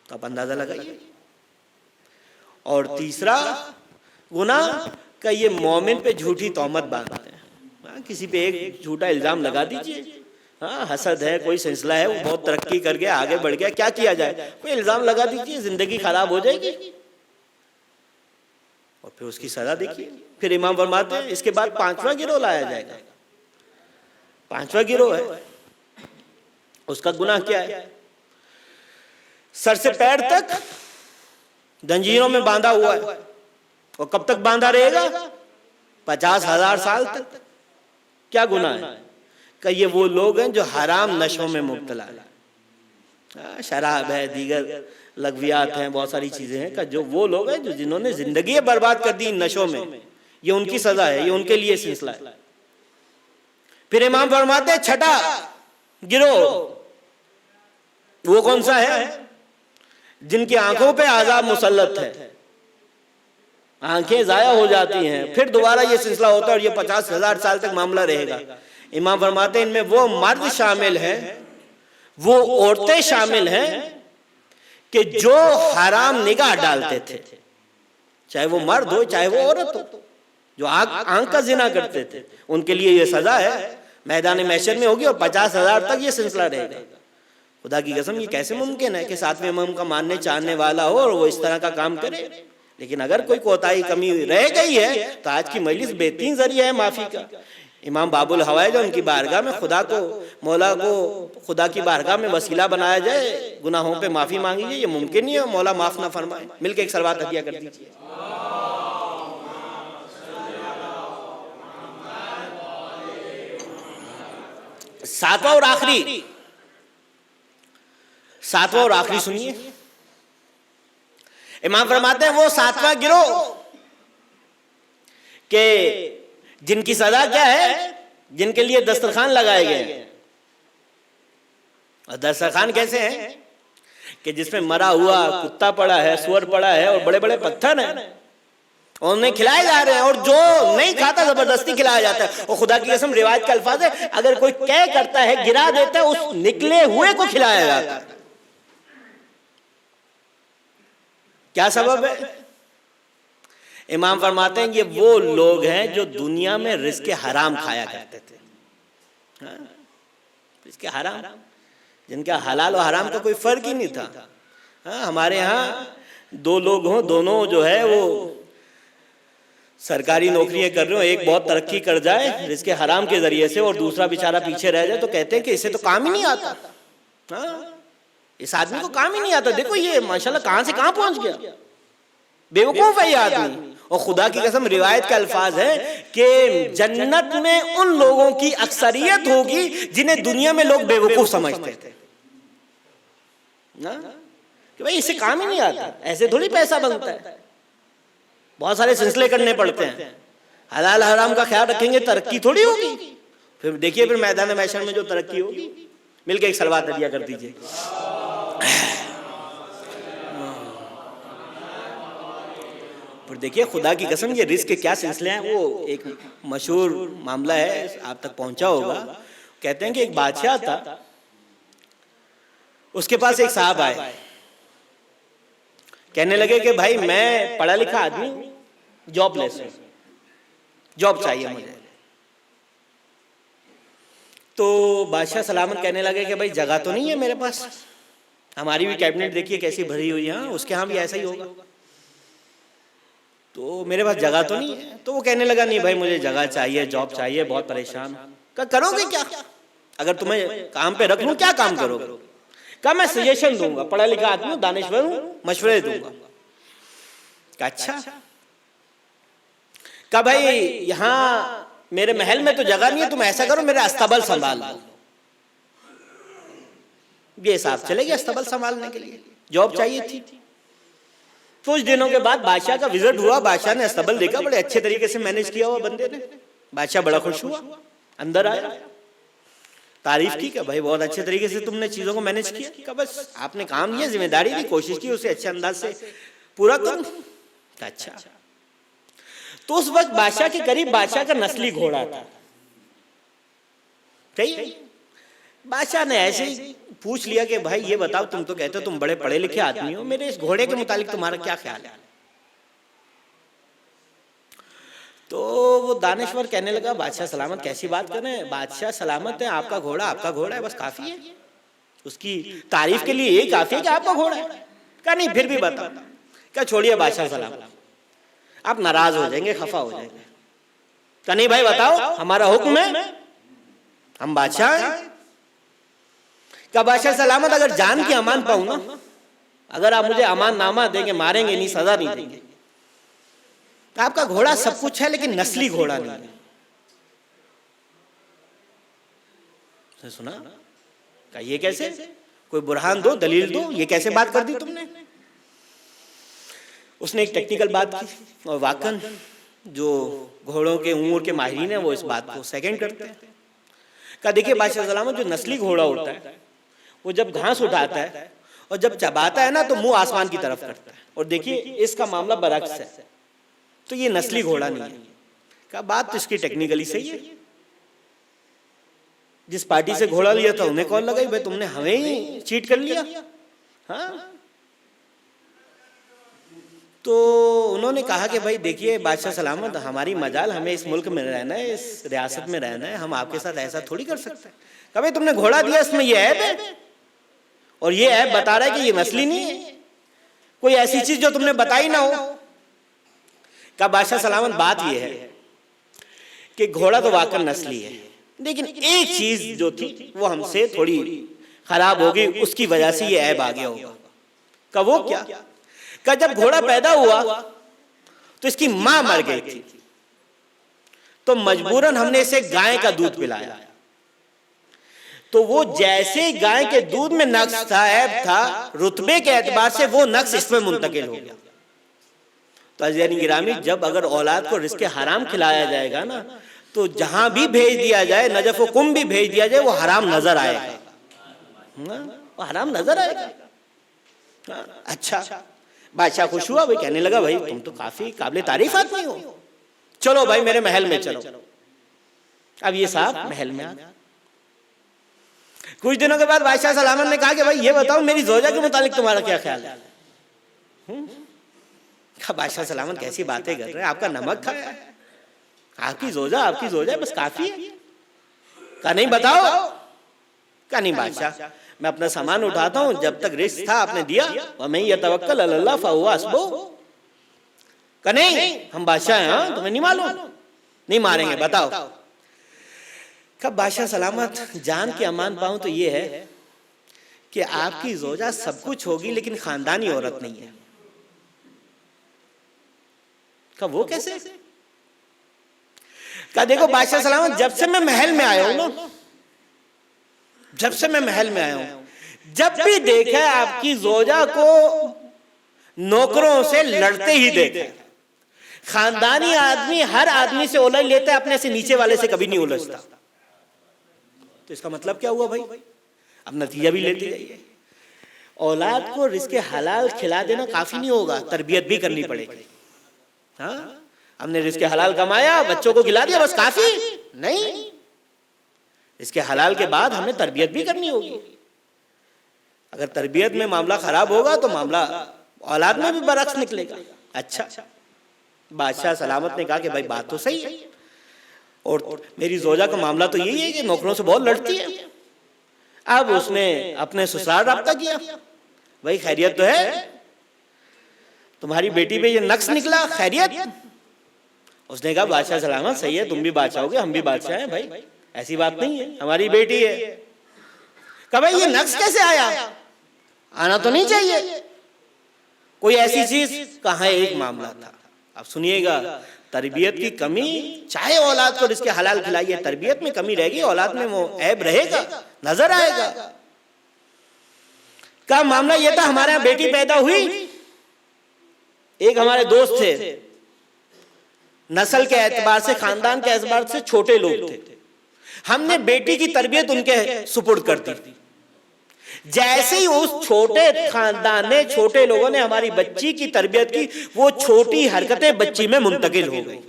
تو آپ اندازہ لگائیے. اور تیسرا گناہ کہ یہ مومن پہ جھوٹی تہمت باندھتے ہیں کسی پہ ایک جھوٹا الزام لگا دیجئے. ہاں حسد ہے, کوئی سلسلہ ہے, وہ بہت ترقی کر گیا, آگے بڑھ گیا, کیا کیا جائے, کوئی الزام لگا دیجئے, زندگی خراب ہو جائے گی اور پھر اس کی سزا دیکھیے. پھر امام فرماتے ہیں اس کے بعد 5واں گروہ لایا جائے گا. 5واں گروہ ہے, اس کا گناہ کیا ہے؟ سر سے پیر تک زنجیروں میں باندھا ہوا ہے. اور کب تک باندھا رہے گا؟ 50,000 سال تک. کیا گناہ ہے؟ کہ یہ وہ لوگ ہیں جو حرام نشوں میں مبتلا ہیں. شراب ہے, دیگر لغویات ہیں, بہت ساری چیزیں ہیں, کہ جو وہ لوگ ہیں جو جنہوں نے زندگی برباد کر دی ان نشوں میں, یہ ان کی سزا ہے, یہ ان کے لیے سلسلہ ہے. پھر امام فرماتے ہیں 6واں گروہ وہ کون سا ہے؟ جن کی آنکھوں پہ عذاب مسلط ہے, آنکھیں ضائع ہو جاتی ہیں, پھر دوبارہ یہ سلسلہ ہوتا ہے اور یہ 50,000 سال تک معاملہ رہے گا. امام فرماتے ہیں ان میں وہ مرد شامل ہیں, وہ عورتیں شامل ہیں کہ جو حرام نگاہ ڈالتے تھے, چاہے وہ مرد ہو چاہے وہ عورت ہو, جو آنکھ کا زنا کرتے تھے, ان کے لیے یہ سزا ہے, میدان محشر میں ہوگی اور 50,000 تک یہ سلسلہ رہے گا. خدا کی قسم یہ کیسے ممکن ہے کہ 7ویں امام کا ماننے چاہنے والا ہو اور وہ اس طرح کا کام کرے؟ لیکن اگر کوئی کوتاہی کمی رہ گئی ہے تو آج کی مجلس بہترین ذریعہ ہے معافی کا. امام باب الحوائج ان کی بارگاہ میں خدا کو, مولا کو خدا کی بارگاہ میں وسیلہ بنایا جائے, گناہوں پہ معافی مانگی جائے, یہ ممکن نہیں ہے مولا معاف نہ فرمائے. مل کے ایک صلوات ہدیہ کر دیجیے. ساتواں اور آخری سنیے. امام فرماتے ہیں وہ 7واں گروہ کہ جن کی سزا کیا ہے؟ جن کے لیے دسترخوان لگائے گئے ہیں. اور دسترخوان کیسے ہیں؟ کہ جس میں مرا ہوا کتا پڑا ہے, سور پڑا ہے اور بڑے بڑے پتھر ہیں, اور انہیں کھلائے جا رہے ہیں, اور جو نہیں کھاتا زبردستی کھلایا جاتا ہے. اور خدا کی قسم روایت کا الفاظ ہے اگر کوئی کہہ کرتا ہے گرا دیتا ہے, اس نکلے ہوئے کو کھلایا جاتا ہے. کیا سبب ہے؟ امام فرماتے ہیں یہ وہ لوگ ہیں جو دنیا میں رزق حرام کھایا کرتے تھے. رزق حرام, جن کا حلال و حرام کا کوئی فرق ہی نہیں تھا. ہمارے ہاں 2 لوگ ہوں, دونوں جو ہے وہ سرکاری نوکریاں کر رہے ہوں, ایک بہت ترقی کر جائے رزق حرام کے ذریعے سے اور دوسرا بیچارہ پیچھے رہ جائے, تو کہتے ہیں کہ اسے تو کام ہی نہیں آتا. اس آدمی کو کام ہی نہیں آتا, دیکھو یہ ماشاءاللہ کہاں سے کہاں پہنچ گیا, بیوقوف ہے یہ آدمی. اور خدا کی قسم روایت کا الفاظ ہے کہ جنت میں ان لوگوں کی اکثریت ہوگی جنہیں دنیا میں لوگ بیوقوف سمجھتے تھے کہ بھئی اسے کام ہی نہیں آتا, ایسے تھوڑی پیسہ بنتا ہے, بہت سارے سلسلے کرنے پڑتے ہیں. حلال حرام کا خیال رکھیں گے ترقی تھوڑی ہوگی. پھر دیکھیے پھر میدان محشر میں جو ترقی ہوگی. مل کے ایک صلوات ہدیہ کر دیجئے. پھر دیکھیے خدا کی قسم یہ رزق کے کیا سلسلے ہیں. وہ ایک مشہور معاملہ ہے, آپ تک پہنچا ہوگا. کہتے ہیں کہ ایک بادشاہ تھا, اس کے پاس ایک صاحب آئے, کہنے لگے کہ بھائی میں پڑھا لکھا آدمی ہوں, جاب لیس ہوں, جاب چاہیے مجھے. تو بادشاہ سلامت کہنے لگے کہ بھائی جگہ تو نہیں ہے میرے پاس, ہماری بھی کیبنٹ دیکھیے کیسی بھری ہوئی ہے, اس کے ہاں بھی ایسا ہی ہوگا, تو میرے پاس جگہ تو نہیں ہے. تو وہ کہنے لگا نہیں بھائی مجھے جگہ چاہیے, جاب چاہیے, بہت پریشان. کہا کرو گے کیا؟ اگر تمہیں کام پہ رکھ لوں کیا کام کرو گے؟ کہا میں سجیشن دوں گا, پڑھا لکھا آدمی ہوں, دانشور ہوں, مشورے دوں گا. کہا اچھا. کہا بھائی یہاں میرے محل میں تو جگہ نہیں ہے, تم ایسا کرو میرا استبل سنبھال لو. یہ صاحب چلے گئے استبل سنبھالنے کے لیے, جاب چاہیے تھی. کچھ دنوں کے بعد بادشاہ کا وزٹ ہوا, بادشاہ نے استبل دیکھا, بڑے اچھے طریقے سے مینج کیا ہوا بندے نے. بادشاہ بڑا خوش ہوا, اندر آیا, تعریف کی کہ بھائی بہت اچھے طریقے سے تم نے چیزوں کو مینج کیا. کہ بس آپ نے کام لیا, ذمہ داری دی, کوشش کی اسے اچھے انداز سے پورا کروں. اچھا. تو اس وقت بادشاہ کے قریب بادشاہ کا نسلی گھوڑا تھا. بادشاہ نے ایسے ہی پوچھ لیا کہ بھائی یہ بتاؤ, تم تو کہتے ہو تم بڑے پڑھے لکھے آدمی ہو, میرے اس گھوڑے کے متعلق تمہارا کیا خیال ہے؟ تو وہ دانشور کہنے لگا بادشاہ سلامت کیسی بات کر رہے ہیں، بادشاہ سلامت ہے، آپ کا گھوڑا ہے بس کافی ہے، اس کی تعریف کے لیے یہی کافی ہے کہ آپ کا گھوڑا ہے۔ کہا نہیں پھر بھی بتا، کہا چھوڑیے بادشاہ سلامت، آپ ناراض ہو جائیں گے، خفا ہو جائیں گے۔ کہا نہیں بھائی بتاؤ، ہمارا حکم ہے، ہم بادشاہ ہیں۔ کہا بادشاہ سلامت اگر جان کی امان پاؤں نا، اگر آپ مجھے امان نامہ دیں گے، ماریں گے نہیں، سزا نہیں دیں گے، آپ کا گھوڑا سب کچھ ہے لیکن نسلی گھوڑا نہیں ہے۔ سنا؟ کہا یہ کیسے؟ کوئی برہان دو، دلیل دو، یہ کیسے بات کر دی تم نے؟ اس نے ایک ٹیکنیکل بات کی، اور واقعاً جو گھوڑوں کے امور کے ماہرین ہیں وہ اس بات کو سیکنڈ کرتے ہیں۔ کہا دیکھیے بادشاہ سلامت، جو نسلی گھوڑا ہوتا ہے وہ جب گھاس اٹھاتا ہے اور جب چباتا ہے نا تو منہ آسمان کی طرف کرتا ہے، اور دیکھیے اس کا معاملہ برعکس ہے، تو یہ نسلی گھوڑا نہیں ہے۔ کہا بات تو اس کی ٹیکنیکلی صحیح ہے، جس پارٹی سے گھوڑا لیا تھا انہیں کال لگائی، بھائی تم نے ہمیں ہی چیٹ کر لیا۔ ہاں تو انہوں نے کہا کہ بھائی دیکھیے بادشاہ سلامت، ہماری مجال، ہمیں اس ملک میں رہنا ہے، اس ریاست میں رہنا ہے، ہم آپ کے ساتھ ایسا تھوڑی کر سکتے ہیں۔ کہا بھائی تم نے گھوڑا دیا، اس میں یہ عیب ہے، اور یہ عیب بتا رہا ہے کہ یہ نسلی نہیں ہے، کوئی ایسی چیز جو تم نے بتائی نہ ہو۔ کہا بادشاہ سلامت بات یہ ہے کہ گھوڑا تو واقعا نسلی ہے، لیکن ایک چیز جو تھی وہ ہم سے تھوڑی خراب ہوگی، اس کی وجہ سے یہ عیب آ گیا ہوگا۔ کہا وہ کیا؟ کہا جب گھوڑا پیدا ہوا تو اس کی ماں مر گئی تھی، تو مجبوراً ہم نے اسے گائے کا دودھ پلایا، تو وہ جیسے گائے کے دودھ میں نقص تھا، عیب تھا، رتبے کے اعتبار سے وہ نقص اس میں منتقل ہو گیا۔ تو عزیزان گرامی، جب اگر اولاد کو رزق حرام کھلایا جائے گا نا، تو جہاں بھی بھیج دیا جائے، نجف و کم بھی بھیج دیا جائے، وہ حرام نظر آئے گا، وہ حرام نظر آئے گا۔ اچھا بادشاہ خوش ہوا، بھائی کہنے لگا بھائی تم تو کافی قابل تعریف آدمی ہو، چلو بھائی میرے محل میں چلو۔ اب یہ صاحب محل میں آ گیا۔ کچھ دنوں کے بعد بادشاہ سلامت نے کہا کہ بھائی یہ بتاؤ میری زوجہ کے متعلق تمہارا کیا خیال ہے؟ کہا بادشاہ سلامت کیسی باتیں کر رہے ہیں، آپ کا نمک کھایا ہے، آپ کی زوجہ بس کافی ہے۔ کہا نہیں بتاؤ۔ کہا نہیں بادشاہ، میں اپنا سامان اٹھاتا ہوں، جب تک رزق تھا آپ نے دیا، وَمَن يَتَوَكَّلْ عَلَى اللَّهِ فَهُوَ حَسْبُهُ۔ کہا نہیں ہم بادشاہ ہیں، ہاں تمہیں نہیں معلوم، نہیں ماریں گے، بتاؤ۔ کہا بادشاہ سلامت جان کی امان پاؤں تو یہ ہے کہ آپ کی زوجہ سب کچھ ہوگی لیکن خاندانی عورت نہیں ہے۔ کہا وہ کیسے؟ کہا دیکھو بادشاہ سلامت، جب سے میں محل میں آیا ہوں نا، جب بھی دیکھا ہے آپ کی زوجہ کو نوکروں سے لڑتے ہی دیکھا ہے۔ خاندانی آدمی ہر آدمی سے الجھ لیتا ہے، اپنے سے نیچے والے سے کبھی نہیں الجھتا۔ تو اس کا مطلب کیا ہوا بھائی؟ اب نتیجہ بھی لیتے جائیے، اولاد کو رزق حلال کھلا دینا کافی نہیں ہوگا، تربیت بھی کرنی پڑے گی۔ ہاں ہم نے رزق حلال کمایا، بچوں کو کھلا دیا، بس کافی نہیں، اس کے حلال کے بعد ہمیں تربیت بھی کرنی ہوگی۔ اگر تربیت میں معاملہ خراب ہوگا تو معاملہ اولاد میں بھی برعکس نکلے گا۔ اچھا بادشاہ سلامت نے کہا کہ بھائی بات تو صحیح ہے، اور میری زوجہ کا معاملہ تو یہی ہے کہ نوکروں سے بہت لڑتی ہے۔ اب اس نے اپنے سسرال رابطہ کیا، بھائی خیریت تو ہے، تمہاری بیٹی پہ یہ نقص نکلا، خیریت؟ اس نے کہا بادشاہ سلامت صحیح ہے، تم بھی بادشاہ ہوگے، ہم بھی بادشاہ ہیں، بھائی ایسی بات نہیں ہے، ہماری بیٹی ہے۔ کہا بھائی یہ نقص کیسے آیا؟ آنا تو نہیں چاہیے، کوئی ایسی چیز کہاں؟ ایک معاملہ تھا۔ اب سنیے گا، تربیت کی کمی، چاہے اولاد کو رزق حلال کھلائیے، تربیت میں کمی رہے گی، اولاد میں وہ عیب رہے گا، نظر آئے گا۔ کہا معاملہ یہ تھا، ہمارے یہاں بیٹی پیدا ہوئی، ایک ہمارے دوست تھے، نسل کے اعتبار سے، خاندان کے اعتبار سے چھوٹے لوگ تھے، ہم نے بیٹی کی تربیت ان کے سپرد کر دی۔ جیسے ہی اس چھوٹے خاندان نے، چھوٹے لوگوں نے ہماری بچی کی تربیت کی، وہ چھوٹی حرکتیں بچی میں منتقل ہو گئی۔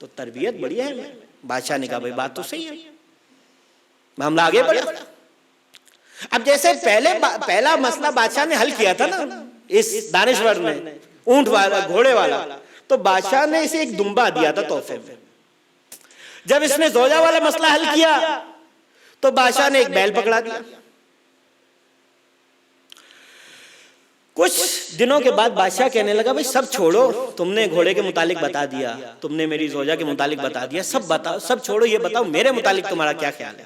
تو تربیت بڑی ہے۔ بادشاہ نے کہا بھائی بات تو صحیح ہے، معاملہ آگے بڑھا۔ اب جیسے پہلا مسئلہ بادشاہ نے حل کیا تھا نا، اس دانشور نے، اونٹ والا، گھوڑے والا، تو بادشاہ نے اسے ایک دمبا دیا تھا تحفے میں. جب اس نے زوجہ والا مسئلہ حل کیا تو بادشاہ نے ایک بیل پکڑا دیا. کچھ دنوں کے بعد بادشاہ کہنے لگا بھئی سب چھوڑو، تم نے گھوڑے کے متعلق بتا دیا، تم نے میری زوجہ کے متعلق بتا دیا، سب بتاؤ، سب چھوڑو، یہ بتاؤ میرے متعلق تمہارا کیا خیال ہے.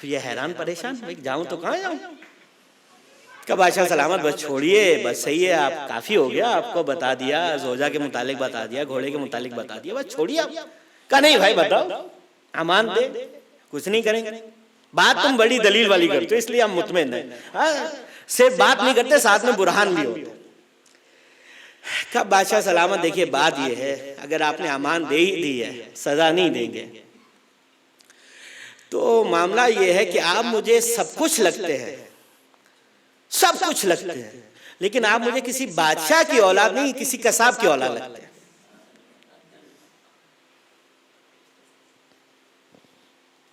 یہ حیران پریشان، جاؤں تو کہاں جاؤں. کہ بادشاہ سلامت، بس چھوڑیے، بس صحیح ہے، آپ کافی ہو گیا، آپ کو بتا دیا، زوجہ کے متعلق بتا دیا، گھوڑے کے متعلق بتا دیا، بس چھوڑیے آپ. کہا نہیں بھائی بتاؤ، امان دے، کچھ نہیں کریں گے. بات تم بڑی دلیل والی کرتے ہو اس لیے ہم مطمئن ہیں، صرف بات نہیں کرتے، ساتھ میں برہان بھی ہوتے. کہا بادشاہ سلامت دیکھیے بات یہ ہے، اگر آپ نے امان دے ہی دی ہے، سزا نہیں دیں گے. تو معاملہ یہ ہے کہ آپ مجھے سب کچھ لگتے ہیں، سب کچھ لگتے ہیں، لیکن آپ مجھے کسی بادشاہ کی اولاد نہیں، کسی قصاب کی اولاد لگتے ہیں.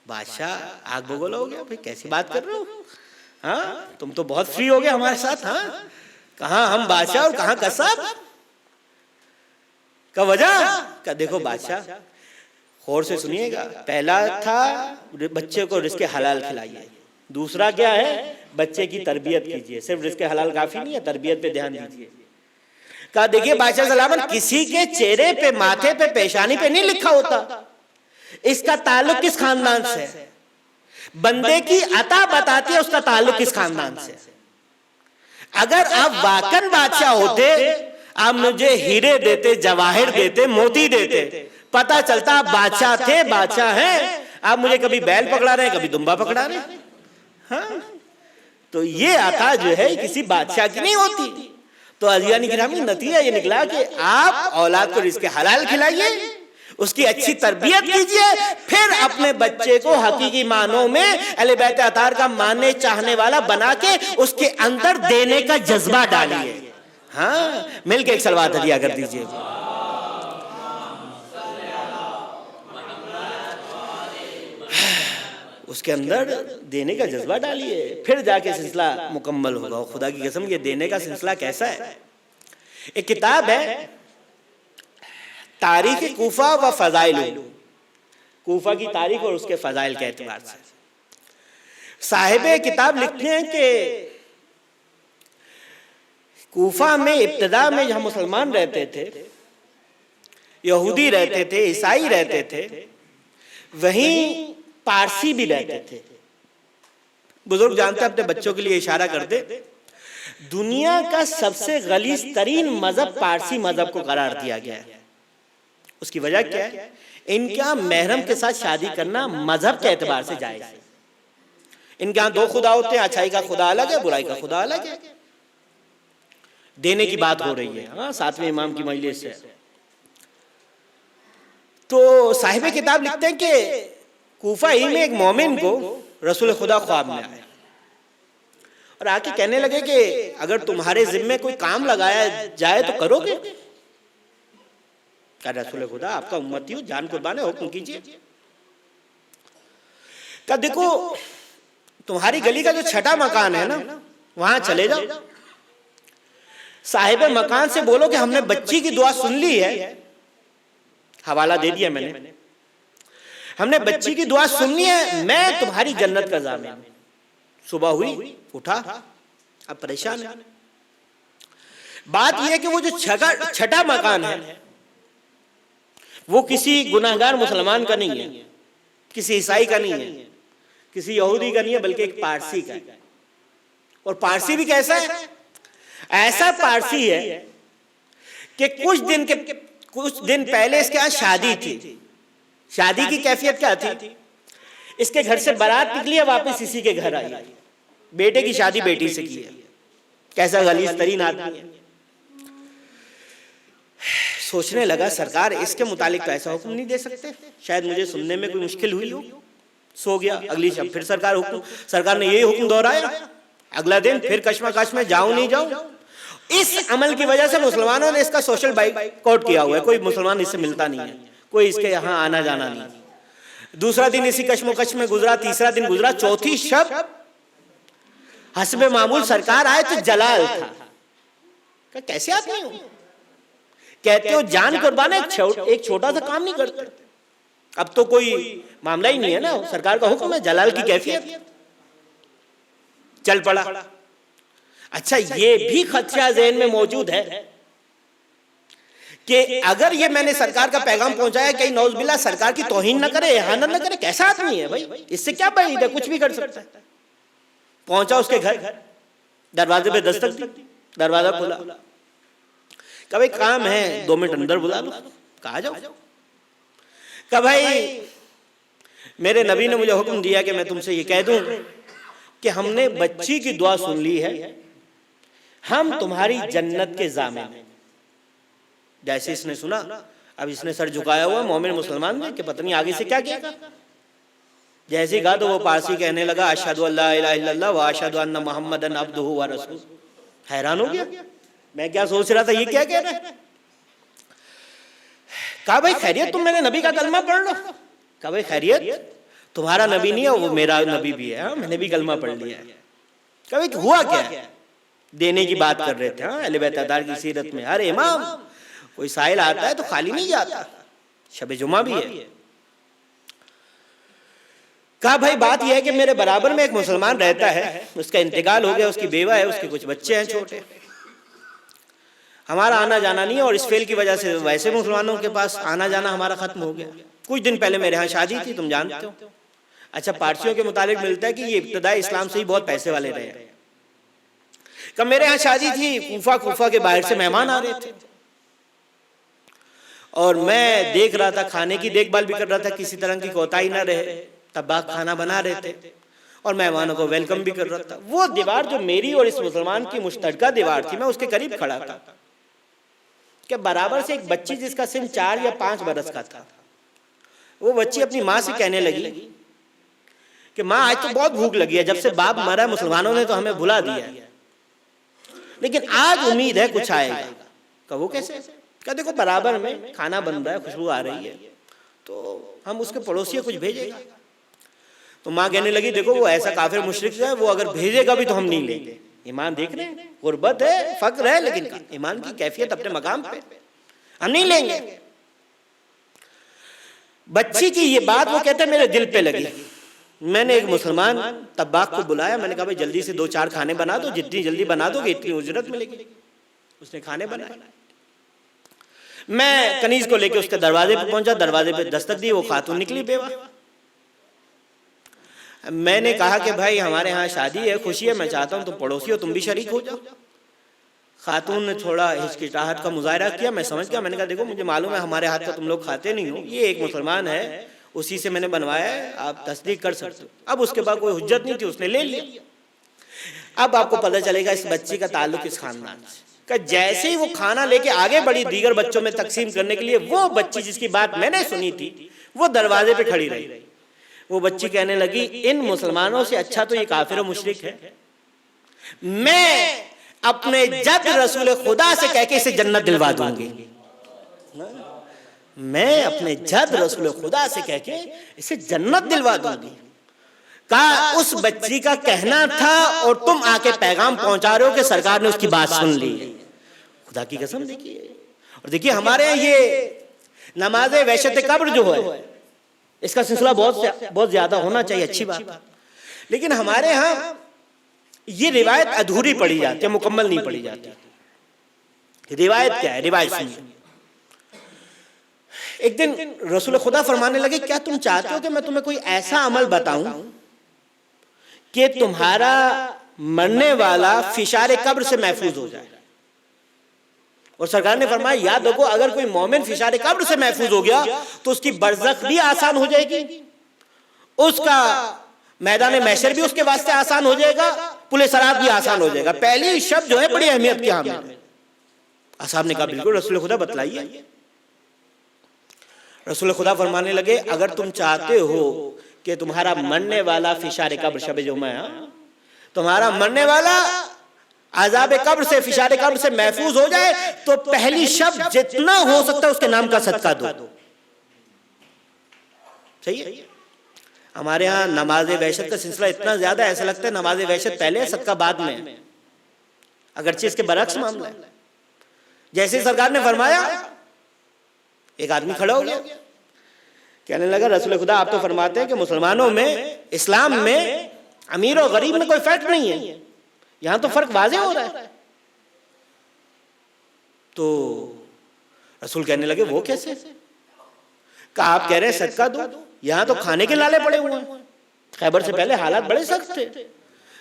بادشاہ آگ بگولا ہو گیا، بھئی کیسی بات کر رہے ہو، ہاں تم تو بہت فری ہو گئے ہمارے ساتھ. ہاں کہاں ہم بادشاہ اور کہاں قصاب. کا وجہ کہ دیکھو بادشاہ غور سے سنیے گا، پہلا تھا بچے کو رزق حلال کھلائیے، دوسرا کیا ہے بچے کی تربیت کیجئے. صرف رزق حلال کافی نہیں ہے، تربیت پہ دھیان دیجئے. کہا دیکھیے بادشاہ سلامت، کسی کے چہرے پہ، ماتھے پہ، پیشانی پہ نہیں لکھا ہوتا اس کا تعلق کس خاندان سے. بندے کی عطا بتاتی ہے اس کا تعلق کس خاندان سے. اگر آپ واقعاً بادشاہ ہوتے، آپ مجھے ہیرے دیتے، جواہر دیتے، موتی دیتے، پتہ چلتا آپ بادشاہ تھے، بادشاہ ہیں. آپ مجھے کبھی بیل پکڑا رہے ہیں، کبھی دمبا پکڑا رہے ہیں. ہاں تو یہ عطا جو ہے کسی بادشاہ کی نہیں ہوتی. تو عزیزان گرامی نتیجہ یہ نکلا کہ آپ اولاد کو رزق حلال کھلائیے، اس کی اچھی تربیت کیجئے، پھر اپنے بچے کو حقیقی معنوں میں اہل بیت اطہار کا ماننے چاہنے والا بنا کے اس کے اندر دینے کا جذبہ ڈالیے. ہاں مل کے ایک صلوات ہدیہ کر دیجئے. اس کے اندر دینے کا جذبہ ڈالیے، پھر جا کے سلسلہ مکمل ہوگا. خدا کی قسم یہ دینے کا سلسلہ کیسا ہے. ایک کتاب ہے تاریخ کوفہ و فضائل، کوفہ کی تاریخ اور اس کے فضائل کے اعتبار سے. صاحب کتاب لکھتے ہیں کہ کوفہ میں ابتدا میں جہاں مسلمان رہتے تھے، یہودی رہتے تھے، عیسائی رہتے تھے، وہیں پارسی بھی رہتے تھے. بزرگ جانتے اپنے بچوں کے لیے اشارہ کرتے، دنیا کا سب سے غلیظ ترین مذہب پارسی مذہب کو قرار دیا گیا ہے. اس کی وجہ کیا ہے؟ ان کے ہاں محرم کے ساتھ شادی کرنا مذہب کے اعتبار سے جائز ہے. ان کے ہاں دو خدا ہوتے ہیں، اچھائی کا خدا الگ ہے، برائی کا خدا الگ ہے. دینے کی بات ہو رہی ہے، ہاں ساتویں امام کی مجلس ہے. تو صاحب کتاب لکھتے ہیں کہ کوفہ ہی میں ایک مومن کو رسول خدا خواب میں آیا اور آ کے کہنے لگے کہ اگر تمہارے ذمے کوئی کام لگایا جائے تو کرو گے؟ کہ رسول خدا آپ کا امتی ہو، جان قربان ہے، حکم کیجئے. کہ دیکھو تمہاری گلی کا جو چھٹا مکان ہے نا وہاں چلے جاؤ، صاحب مکان سے بولو کہ ہم نے بچی کی دعا سن لی ہے، حوالہ دے دیا میں نے، ہم نے بچی کی دعا سن لی ہے، میں تمہاری جنت کا ضامن. صبح ہوئی، اٹھا، اب پریشان ہے. بات یہ ہے کہ وہ جو چھٹا مکان ہے وہ کسی گناہگار مسلمان کا نہیں ہے، کسی عیسائی کا نہیں ہے، کسی یہودی کا نہیں ہے، بلکہ ایک پارسی کا ہے. اور پارسی بھی کیسا ہے؟ ایسا پارسی ہے کہ کچھ دن پہلے اس کے ہاں شادی تھی. شادی کی کیفیت کیا تھی؟ اس کے گھر سے بارات نکلی ہے، واپس اسی کے گھر آئی. بیٹے کی شادی بیٹی سے کی ہے. کیسا غلیظ ترین آدمی ہے. سوچنے لگا سرکار اس کے متعلق تو ایسا حکم نہیں دے سکتے، شاید مجھے سننے میں کوئی مشکل ہوئی ہو. سو گیا. اگلی شب پھر سرکار نے یہی حکم دہرایا. اگلا دن پھر کشمکش میں جاؤں نہیں جاؤں. اس عمل کی وجہ سے مسلمانوں نے اس کا سوشل بائیکاٹ کیا ہوا ہے. کوئی مسلمان اس سے ملتا نہیں ہے، کوئی اس کے یہاں آنا جانا نہیں. دوسرا دن اسی کشمکش میں گزرا، تیسرا دن گزرا، چوتھی شب حسب معمول سرکار آئے تو جلال تھا. کیسے آدمی ہو؟ کہتے ہو جان قربان ایک چھوٹا سا کام نہیں کرتے. اب تو کوئی معاملہ ہی نہیں ہے نا, سرکار کا حکم ہے, جلال کی کیفیت, چل پڑا. اچھا یہ بھی خدشہ ذہن میں موجود ہے کہ اگر یہ میں نے سرکار کا پیغام پہنچایا, کہیں نعوذ باللہ سرکار کی توہین نہ کرے, احانت نہ کرے. کیسا آدمی ہے بھائی, اس سے کیا بعید ہے, کچھ بھی کر سکتا ہے. پہنچا اس کے گھر, دروازے پہ دستک دی, دروازہ کھلا, کہا بھائی کام ہے 2 منٹ اندر بلا لو. کہا جاؤ. کہا بھائی میرے نبی نے مجھے حکم دیا کہ میں تم سے یہ کہہ دوں کہ ہم نے بچی کی دعا سن لی ہے, ہم تمہاری جنت کے ضامن ہیں. جیسے اس نے سنا, اب اس نے سر جھکایا ہوا مومن مسلمان میں کہ پتہ نہیں آگے سے کیا کیا. جیسے کہا تو وہ پارسی کہنے لگا اشہد ان لا الہ الا اللہ و اشہد ان محمدن عبدہ و رسولہ. حیران ہو گیا, میں کیا سوچ رہا تھا, یہ کیا کہہ رہا ہے. کہا بھائی خیریت, تم میرے نبی کا کلمہ پڑھ لو. کہا بھائی خیریت, تمہارا نبی نہیں ہے وہ میرا نبی بھی ہے, میں نے بھی کلمہ پڑھ لیا ہے. کہا بھائی ہوا کیا, دینے کی بات کر رہے تھے اہل بیت اطہار کی سیرت میں. ارے امام کوئی سائل آتا ہے تو خالی نہیں جاتا, شب جمعہ بھی ہے. کہا بھائی بات یہ ہے کہ میرے برابر میں ایک مسلمان رہتا ہے, اس کا انتقال ہو گیا, اس کی بیوہ ہے, اس کے کچھ بچے ہیں چھوٹے, ہمارا آنا جانا نہیں ہے, اور اس فعل کی وجہ سے ویسے مسلمانوں کے پاس آنا جانا ہمارا ختم ہو گیا. کچھ دن پہلے میرے ہاں شادی تھی, تم جانتے ہو. اچھا پارسیوں کے متعلق ملتا ہے کہ یہ ابتدائی اسلام سے ہی بہت پیسے والے رہے. کہ میرے ہاں شادی تھی, کوفہ کے باہر سے مہمان آ رہے تھے, اور میں دیکھ رہا تھا, کھانے کی دیکھ بھال بھی کر رہا تھا, کسی طرح کی کوتاہی نہ رہے. طباخ کھانا بنا رہے تھے اور مہمانوں کو ویلکم بھی کر رہا تھا. وہ دیوار جو میری اور اس مسلمان کی مشترکہ دیوار تھی, میں اس کے قریب کھڑا تھا کہ برابر سے ایک بچی جس کا سن 4 یا 5 برس کا تھا, وہ بچی اپنی ماں سے کہنے لگی کہ ماں آج تو بہت بھوک لگی ہے, جب سے باپ مرا مسلمانوں نے تو ہمیں بھلا دیا ہے, لیکن آج امید ہے کچھ آئے گا. کہ وہ کیسے؟ کہ دیکھو برابر میں کھانا بن رہا ہے, خوشبو آ رہی ہے, تو ہم اس کے پڑوسی کچھ بھیجے گا. تو ماں کہنے لگی دیکھو وہ ایسا کافر مشرک ہے, وہ اگر بھیجے گا بھی تو ہم نہیں لیں گے. ایمان دیکھ رہے ہیں, غربت ہے, فقر ہے, لیکن ایمان کی کیفیت اپنے مقام پہ, ہم نہیں لیں گے. بچی کی یہ بات وہ کہتے ہیں میرے دل پہ لگی. میں نے ایک مسلمان طباخ کو بلایا, میں نے کہا بھائی جلدی سے 2-4 کھانے بنا دو, جتنی جلدی بنا دو گے اتنی اجرت ملے گی. اس نے کھانے بنائے. میں کنیز کو لے کے اس کے دروازے پہ پہنچا, دروازے پہ دستک دی, وہ خاتون نکلی بیوہ. میں نے کہا کہ بھائی ہمارے ہاں شادی ہے, خوشی ہے, میں چاہتا ہوں تم پڑوسی ہو, تم بھی شریک ہو جاؤ. خاتون نے تھوڑا ہچکچاہٹ کا مظاہرہ کیا, میں سمجھ گیا. میں نے کہا دیکھو مجھے معلوم ہے ہمارے ہاتھ کا تم لوگ کھاتے نہیں ہو, یہ ایک مسلمان ہے, اسی سے میں نے بنوایا ہے, آپ تصدیق کر سکتے ہو. اب اس کے بعد کوئی حجت نہیں تھی, اس نے لے لیا. اب آپ کو پتہ چلے گا اس بچی کا تعلق اس خاندان سے. کہ جیسے ہی وہ کھانا لے کے آگے بڑی دیگر بچوں میں تقسیم کرنے کے لیے, وہ بچی جس کی بات میں نے سنی تھی وہ دروازے پہ کھڑی رہی. وہ بچی کہنے لگی ان مسلمانوں سے اچھا تو یہ کافر و مشرک ہے, میں اپنے جد رسول خدا سے کہہ کے اسے جنت دلوا دوں گی. میں اپنے جد رسول خدا سے کہہ کے اسے جنت دلوا دوں گی. کہا اس بچی کا کہنا تھا اور تم آ کے پیغام پہنچا رہے ہو کہ سرکار نے اس کی بات سن لی. خدا کی قسم دیکھیے. اور دیکھیے ہمارے یہاں یہ نماز وحشت قبر جو ہے, اس کا سلسلہ بہت زیادہ ہونا چاہیے, اچھی بات, لیکن ہمارے ہاں یہ روایت ادھوری پڑھی جاتی ہے, مکمل نہیں پڑھی جاتی. روایت کیا ہے؟ روایت سنیے. ایک دن رسول خدا فرمانے لگے کیا تم چاہتے ہو کہ میں تمہیں کوئی ایسا عمل بتاؤں کہ تمہارا مرنے والا فشار قبر سے محفوظ ہو جائے؟ اور سرکار نے فرمایا یاد رکھو اگر کوئی مومن فشار قبر سے محفوظ ہو گیا تو اس کی برزخ بھی آسان ہو جائے گی, اس کا میدان محشر بھی اس کے واسطے آسان ہو جائے گا, پل صراط بھی آسان ہو جائے گا. پہلی شب جو ہے بڑی اہمیت کی حامل ہے. اصحاب نے کہا بالکل رسول خدا بتلائیے. رسول خدا فرمانے لگے اگر تم چاہتے ہو کہ تمہارا مرنے والا فشار قبر, شب جمعہ تمہارا مرنے والا عذاب قبر سے, فشار قبر سے محفوظ ہو جائے, تو پہلی شب جتنا ہو سکتا ہے اس کے نام کا صدقہ دو. صحیح ہے. ہمارے ہاں نماز وحشت کا سلسلہ اتنا زیادہ ایسا لگتا ہے نماز وحشت پہلے صدقہ بعد میں, اگرچہ اس کے برعکس معاملہ ہے. جیسے سرکار نے فرمایا ایک آدمی کھڑا ہو گیا، کہنے لگا رسول خدا آپ تو فرماتے ہیں کہ مسلمانوں میں، اسلام میں امیر اور غریب میں کوئی فرق نہیں ہے، یہاں تو فرق واضح ہو رہا ہے۔ تو رسول کہنے لگے وہ کیسے؟ کہا آپ کہہ رہے ہیں صدقہ دو، یہاں تو کھانے کے لالے پڑے ہوئے ہیں، خیبر سے پہلے حالات بڑے سخت تھے۔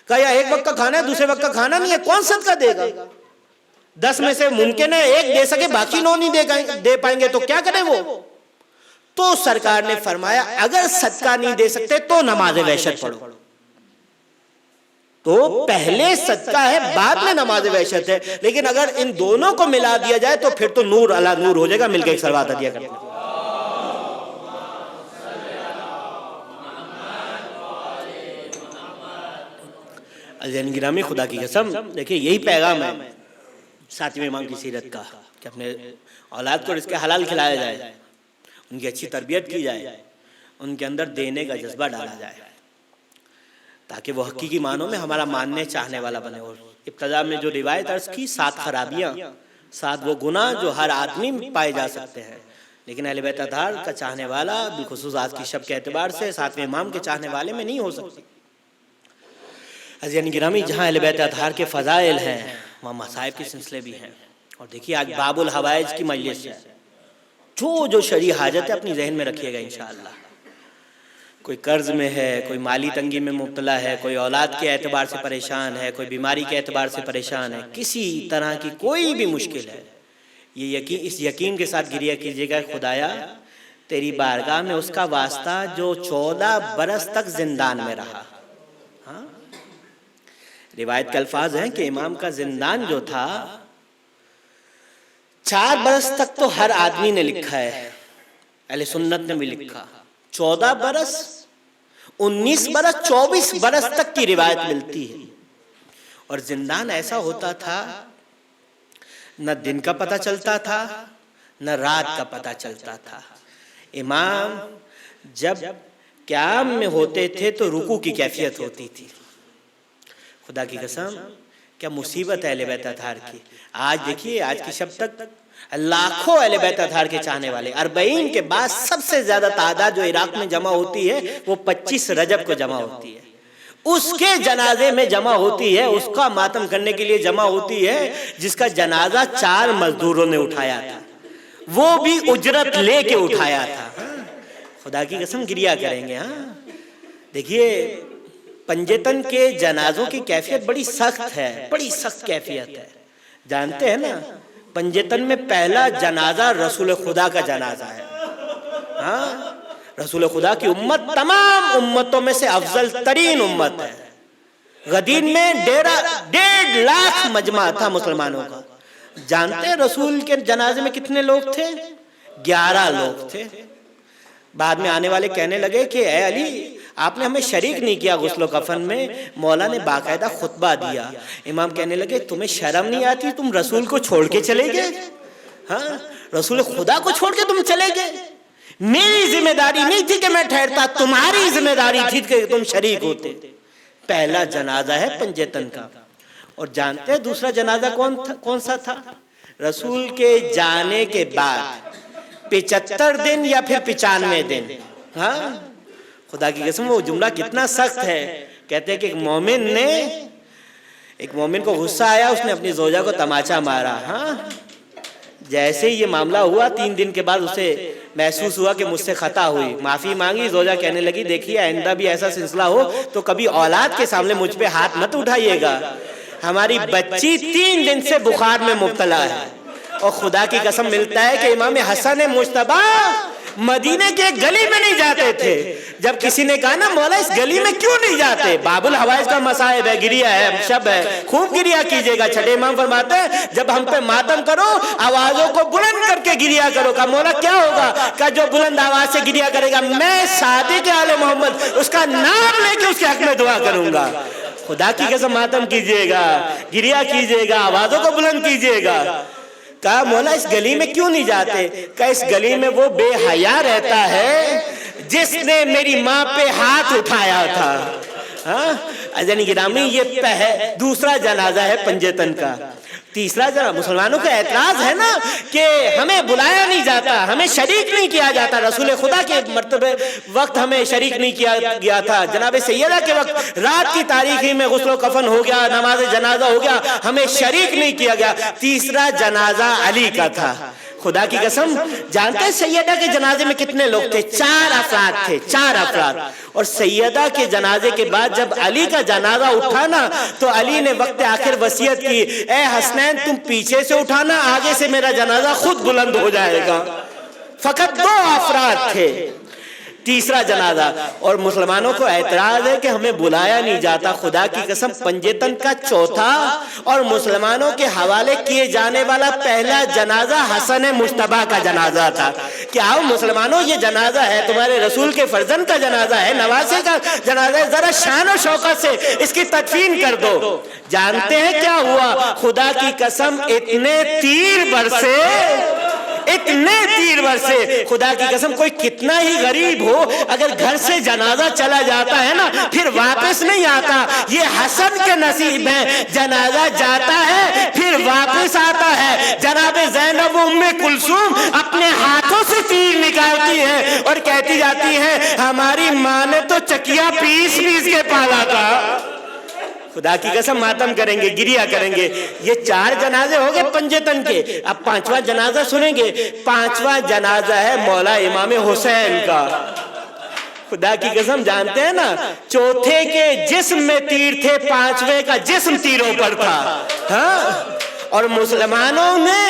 کہا یا ایک وقت کا کھانا ہے، دوسرے وقت کا کھانا نہیں ہے، کون صدقہ دے گا؟ 10 میں سے ممکن ہے ایک دے سکے، باقی 9 نہیں دے پائیں گے، تو کیا کرے وہ؟ تو سرکار نے فرمایا اگر صدقہ نہیں دے سکتے تو نماز وحشت پڑھو۔ تو پہلے صدقہ ہے، بعد میں نماز وحشت ہے، لیکن اگر ان دونوں کو ملا دیا جائے تو پھر تو نور علی نور ہو جائے گا۔ مل کے ایک صلوات عطیہ کرتے ہیں۔ عزیزان گرامی، خدا کی قسم دیکھیں یہی پیغام ہے ساتویں امام کی سیرت کا، کہ اپنے اولاد کو رزق حلال کھلایا جائے، ان کی اچھی تربیت کی جائے، ان کے اندر دینے کا جذبہ ڈالا جائے، تاکہ وہ حقیقی معنوں میں ہمارا ماننے چاہنے والا بنے۔ اور ابتدا میں جو روایت عرض کی، 7 خرابیاں، 7 وہ گناہ جو ہر آدمی میں پائے جا سکتے ہیں، لیکن اہل بیت اطہار کا چاہنے والا بالخصوص آج کی شب کے اعتبار سے 7ویں امام کے چاہنے والے میں نہیں ہو سکتی۔ عزیزان گرامی، جہاں اہل بیت اطہار کے فضائل ہیں وہاں مصائب کے سلسلے بھی ہیں۔ اور دیکھیے آج باب الحوائج کی مجلس ہے، جو شرعی حاجت ہے اپنی ذہن میں رکھیے گا انشاءاللہ۔ کوئی قرض میں ہے، کوئی مالی تنگی میں مبتلا ہے، کوئی اولاد کے اعتبار سے پریشان ہے، کوئی بیماری کے اعتبار سے پریشان ہے، کسی طرح کی کوئی بھی مشکل ہے، اس یقین کے ساتھ گریہ کیجیے گا خدایا تیری بارگاہ میں اس کا واسطہ جو 14 برس تک زندان میں رہا۔ روایت کے الفاظ ہیں کہ امام کا زندان جو تھا 4 برس تک تو ہر آدمی نے لکھا ہے، اہل سنت نے بھی لکھا، 14 برس، 19 برس، 24 برس تک کی روایت ملتی ہے۔ اور زندان ایسا ہوتا تھا نہ دن کا پتہ چلتا تھا نہ رات کا پتہ چلتا تھا۔ امام جب قیام میں ہوتے تھے تو رکوع کی کیفیت ہوتی تھی۔ خدا کی قسم کیا مصیبت ہے اہل بیت اطہار کی۔ آج دیکھیے آج کی شب تک لاکھوں اہل بیت اطہار کے چاہنے والے، 40 کے بعد سب سے زیادہ تعداد جو عراق میں جمع ہوتی ہے وہ 25 رجب کو جمع ہوتی ہے، اس کے جنازے میں جمع ہوتی ہے، اس کا ماتم کرنے کے لیے جمع ہوتی ہے جس کا جنازہ 4 مزدوروں نے اٹھایا تھا، وہ بھی اجرت لے کے اٹھایا تھا۔ خدا کی قسم گریہ کریں گے۔ دیکھیے پنجتن کے جنازوں کی کیفیت بڑی سخت ہے، بڑی سخت کیفیت ہے۔ جانتے ہیں نا پنجتن میں پہلا جنازہ رسول خدا کا جنازہ ہے۔ رسول خدا کی امت تمام امتوں میں سے افضل ترین امت ہے۔ غدیر میں 1.5 لاکھ مجمع تھا مسلمانوں کا۔ جانتے ہیں رسول کے جنازے میں کتنے لوگ تھے؟ 11 لوگ تھے۔ بعد میں آنے والے کہنے لگے کہ اے علی آپ نے ہمیں شریک نہیں کیا غسل و کفن میں، مولا نے باقاعدہ خطبہ دیا۔ امام کہنے لگے تمہیں شرم نہیں آتی؟ تم رسول کو چھوڑ کے چلے گئے، رسول خدا کو چھوڑ کے تم چلے گئے؟ میری ذمہ داری نہیں تھی کہ میں ٹھہرتا، تمہاری ذمہ داری تھی کہ تم شریک ہوتے۔ پہلا جنازہ ہے پنجتن کا۔ اور جانتے ہیں دوسرا جنازہ کون سا تھا؟ رسول کے جانے کے بعد 75 دن یا پھر 95 دن۔ خدا کی قسم وہ جملہ کتنا سخت ہے۔ کہتے ہیں کہ ایک مومن کو غصہ آیا، اس نے اپنی زوجہ کو تماچا مارا۔ جیسے ہی یہ معاملہ ہوا 3 دن کے بعد اسے محسوس ہوا کہ مجھ سے خطا ہوئی، معافی مانگی۔ زوجہ کہنے لگی دیکھیے آئندہ بھی ایسا سلسلہ ہو تو کبھی اولاد کے سامنے مجھ پہ ہاتھ مت اٹھائیے گا، ہماری بچی 3 دن سے بخار میں مبتلا ہے۔ اور خدا کی قسم ملتا ہے کہ امام حسن مجتبی مدینے کے گلی میں نہیں جاتے تھے۔ جب کسی نے کہا نا مولا اس گلی میں کیوں نہیں جاتے؟ باب الحوائج کا مصائب ہے، گریہ ہے، شب ہے، خوب گریہ کیجیے گا۔ چھٹے امام فرماتے ہیں جب ہم پہ ماتم کرو آوازوں کو بلند کر کے گریہ کرو۔ کہا مولا کیا ہوگا؟ کہا جو بلند آواز سے گریہ کرے گا میں صادق آل محمد اس کا نام لے کے اس کے حق میں دعا کروں گا۔ خدا کی قسم ماتم کیجیے گا، گریہ کیجیے گا، آوازوں کو بلند کیجیے گا۔ کہا مولا اس گلی میں کیوں نہیں جاتے؟ کہا اس گلی میں وہ بے حیا رہتا ہے جس نے میری ماں پہ ہاتھ اٹھایا تھا۔ عزیزان گرامی یہ دوسرا جنازہ ہے پنجتن کا۔ تیسرا جنازہ مسلمانوں کا اعتراض ہے نا کہ ہمیں بلایا نہیں جاتا، ہمیں شریک نہیں کیا جاتا، رسول خدا کے مرتبہ وقت ہمیں شریک نہیں کیا گیا تھا، جناب سیدہ کے وقت رات کی تاریخی میں غسل و کفن ہو گیا، نماز جنازہ ہو گیا، ہمیں شریک نہیں کیا گیا۔ تیسرا جنازہ علی کا تھا۔ خدا کی قسم جانتے ہیں سیدہ کے جنازے میں کتنے لوگ تھے؟ 4 افراد تھے، 4 افراد۔ اور سیدہ کے جنازے کے بعد جب علی کا جنازہ اٹھا نا تو علی نے وقت آخر وصیت کی، اے حسنین تم پیچھے سے اٹھانا، آگے سے میرا جنازہ خود بلند ہو جائے گا۔ فقط 2 افراد تھے۔ تیسرا جنازہ، اور مسلمانوں کو اعتراض ہے کہ ہمیں بلایا نہیں جاتا۔ خدا کی قسم پنجتن کا چوتھا اور مسلمانوں کے حوالے کیے جانے والا پہلا جنازہ حسن مجتبیٰ کا جنازہ تھا کہ آؤ مسلمانوں یہ جنازہ ہے، تمہارے رسول کے فرزند کا جنازہ ہے، نواسے کا جنازہ ہے، ذرا شان و شوکت سے اس کی تدفین کر دو۔ جانتے ہیں کیا ہوا؟ خدا کی قسم اتنے تیر برسے، خدا کی قسم کوئی کتنا ہی غریب ہو اگر گھر سے جنازہ چلا جاتا ہے نا پھر واپس نہیں آتا، یہ حسن کے نصیب ہے، جنازہ جاتا ہے پھر واپس آتا ہے۔ جناب زینب ام کلثوم اپنے ہاتھوں سے تیر نکالتی ہے اور کہتی جاتی ہے ہماری ماں نے تو چکیا پیس کے پالا تھا۔ خدا کی قسم ماتم کریں گے، گریا کریں گے۔ یہ 4 جنازے ہو گئے پنجتن کے، اب 5واں جنازہ سنیں گے۔ 5واں جنازہ ہے مولا امام حسین کا۔ خدا کی قسم جانتے ہیں نا چوتھے کے جسم میں تیر تھے، 5ویں کا جسم تیروں پر تھا۔ ہاں، اور مسلمانوں نے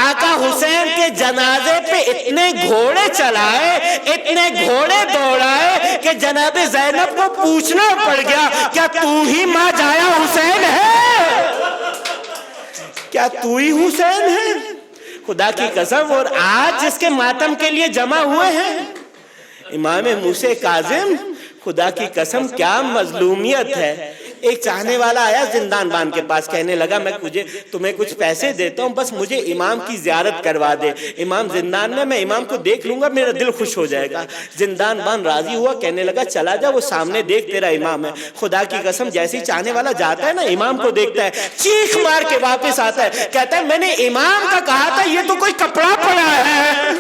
آقا حسین کے جنازے پہ اتنے گھوڑے چلائے، اتنے گھوڑے دوڑائے کہ جناب زینب کو پوچھنا پڑ گیا کیا تو ہی ماں جایا حسین ہے؟ کیا تو ہی حسین ہے؟ خدا کی قسم۔ اور آج جس کے ماتم کے لیے جمع ہوئے ہیں امام موسیٰ کاظم، خدا کی قسم کیا مظلومیت ہے۔ ایک چاہنے والا آیا زندان بان کے پاس، کہنے لگا میں تمہیں کچھ پیسے دیتا ہوں، بس مجھے امام کی زیارت کروا دے، امام زندان میں امام کو دیکھ لوں گا، میرا دل خوش ہو جائے گا۔ زندان بان راضی ہوا، کہنے لگا چلا جا، وہ سامنے دیکھ تیرا امام ہے۔ خدا کی قسم جیسے ہی چاہنے والا جاتا ہے نا امام کو دیکھتا ہے، چیخ مار کے واپس آتا ہے، کہتا ہے میں نے امام کا کہا تھا یہ تو کوئی کپڑا پڑا ہے،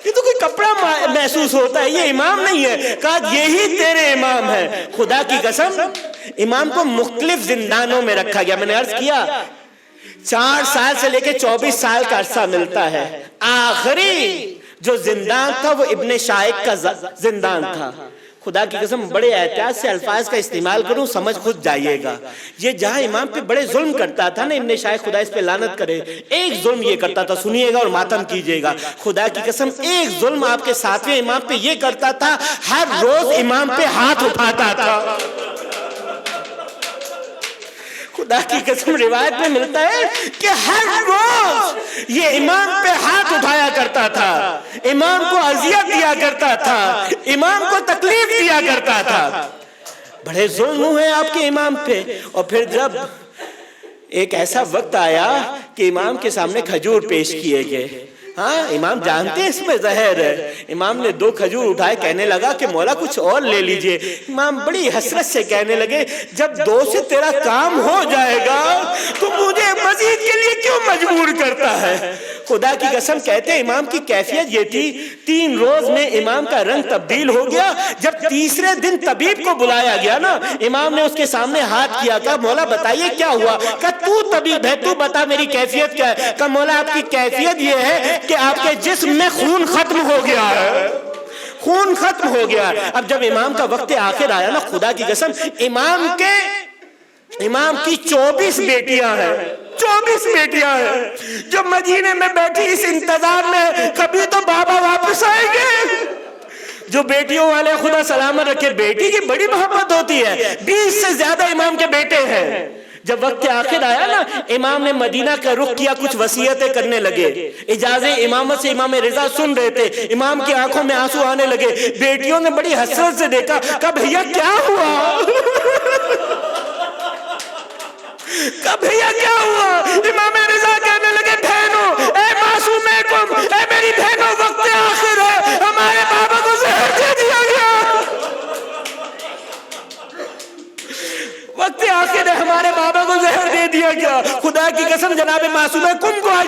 یہ تو کوئی کپڑا محسوس ہوتا ہے، یہ امام نہیں ہے۔ کہا یہی تیرے امام ہے۔ خدا کی قسم امام کو مختلف زندانوں میں رکھا گیا۔ میں نے عرض کیا 4 سال سے لے کے 24 سال کا عرصہ ملتا ہے۔ آخری جو زندان تھا وہ ابن شائق کا زندان تھا۔ خدا کی قسم بڑے احتیاط سے الفاظ کا استعمال کروں، سمجھ خود جائیے گا۔ یہ جہاں امام پہ بڑے ظلم کرتا تھا نا ابن شائق، خدا اس پہ لعنت کرے، ایک ظلم یہ کرتا تھا، سنیے گا اور ماتم کیجئے گا۔ خدا کی قسم ایک ظلم آپ کے 7ویں امام پہ یہ کرتا تھا، ہر روز امام پہ ہاتھ اٹھاتا تھا۔ خدا کی قسم روایت میں ملتا ہے کہ ہر روز یہ امام پہ ہاتھ اٹھایا کرتا تھا، امام کو اذیت دیا کرتا تھا، امام کو تکلیف دیا کرتا تھا۔ بڑے ظلم ہوئے آپ کے امام پہ۔ اور پھر جب ایک ایسا وقت آیا کہ امام کے سامنے کھجور پیش کیے گئے، ہاں امام جانتے ہیں اس میں زہر ہے، امام نے 2 کھجور اٹھائے، کہنے لگا کہ مولا کچھ اور لے لیجئے۔ امام بڑی حسرت سے کہنے لگے جب 2 سے تیرا کام ہو جائے گا تو مجھے مزید کے لیے کیوں مجبور کرتا ہے؟ خدا کی قسم کہتے ہیں امام کی کیفیت یہ تھی، 3 روز میں امام کا رنگ تبدیل ہو گیا۔ جب تیسرے دن طبیب کو بلایا گیا نا، امام نے اس کے سامنے ہاتھ کیا، کہا مولا بتائیے کیا ہوا؟ کہا تو طبیب ہے، تو بتا میری کیفیت کیا ہے؟ کہا مولا آپ کی کیفیت یہ ہے کہ آپ کے جسم میں خون ختم ہو گیا ہے، خون ختم ہو گیا۔ اب جب امام کا وقت آخر آیا نا، خدا کی قسم امام کی 24 بیٹیاں ہیں، 24 بیٹیاں ہیں جو مدینے میں بیٹھی اس انتظار میں کبھی تو بابا واپس آئیں گے۔ جو بیٹیوں والے خدا سلامت رکھے، بیٹی کی بڑی محبت ہوتی ہے، 20 سے زیادہ امام کے بیٹے ہیں۔ جب وقت آخر آیا نا، امام نے مدینہ کا رخ کیا، کچھ وصیتیں کرنے لگے، اجازت امامت سے امام رضا سن رہے تھے، امام کی آنکھوں میں آنسو آنے لگے۔ بیٹیوں نے بڑی حسرت سے دیکھا، کہا بھیا کیا ہوا؟ کہا بھیا کیا ہوا؟ امام رضا کہنے لگے بہنوں، اے معصومیکم، اے میری بہنوں، وقت آخر ہے، ہمارے بابا کو زہر دے دیا گیا، وقت آخر ہے، ہمارے بابا کو زہر دے دیا گیا۔ خدا کی قسم جناب معصوم کم کو آج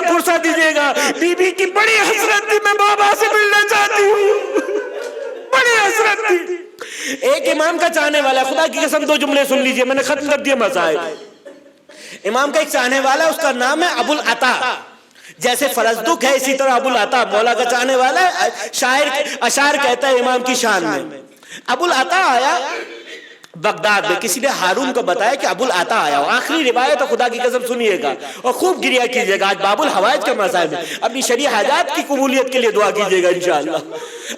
فرصت دیجیے گا. بی بی کی بڑی حسرت تھی, میں بابا سے ملنا چاہتی ہوں, بڑی حسرت تھی. ایک امام کا چاہنے والا, خدا کی قسم 2 جملے سن لیجئے, میں نے ختم کر دیا مسائل. امام کا ایک چاہنے والا, اس کا نام ہے ابو العطا. جیسے فرزدق ہے اسی طرح ابو العطا مولا کا چاہنے والا ہے. شاعر اشعار کہتا ہے امام کی شان میں. ابو العطا آیا بغداد میں, کسی نے ہارون کو بتایا کہ ابو العطا آیا. آخری روایت خدا کی قسم سنیے گا اور خوب گریا کیجئے گا. آج باب الحوائج کا مسائل ہے, اپنی شرعی حاجات کی قبولیت کے لیے دعا کیجئے گا انشاءاللہ.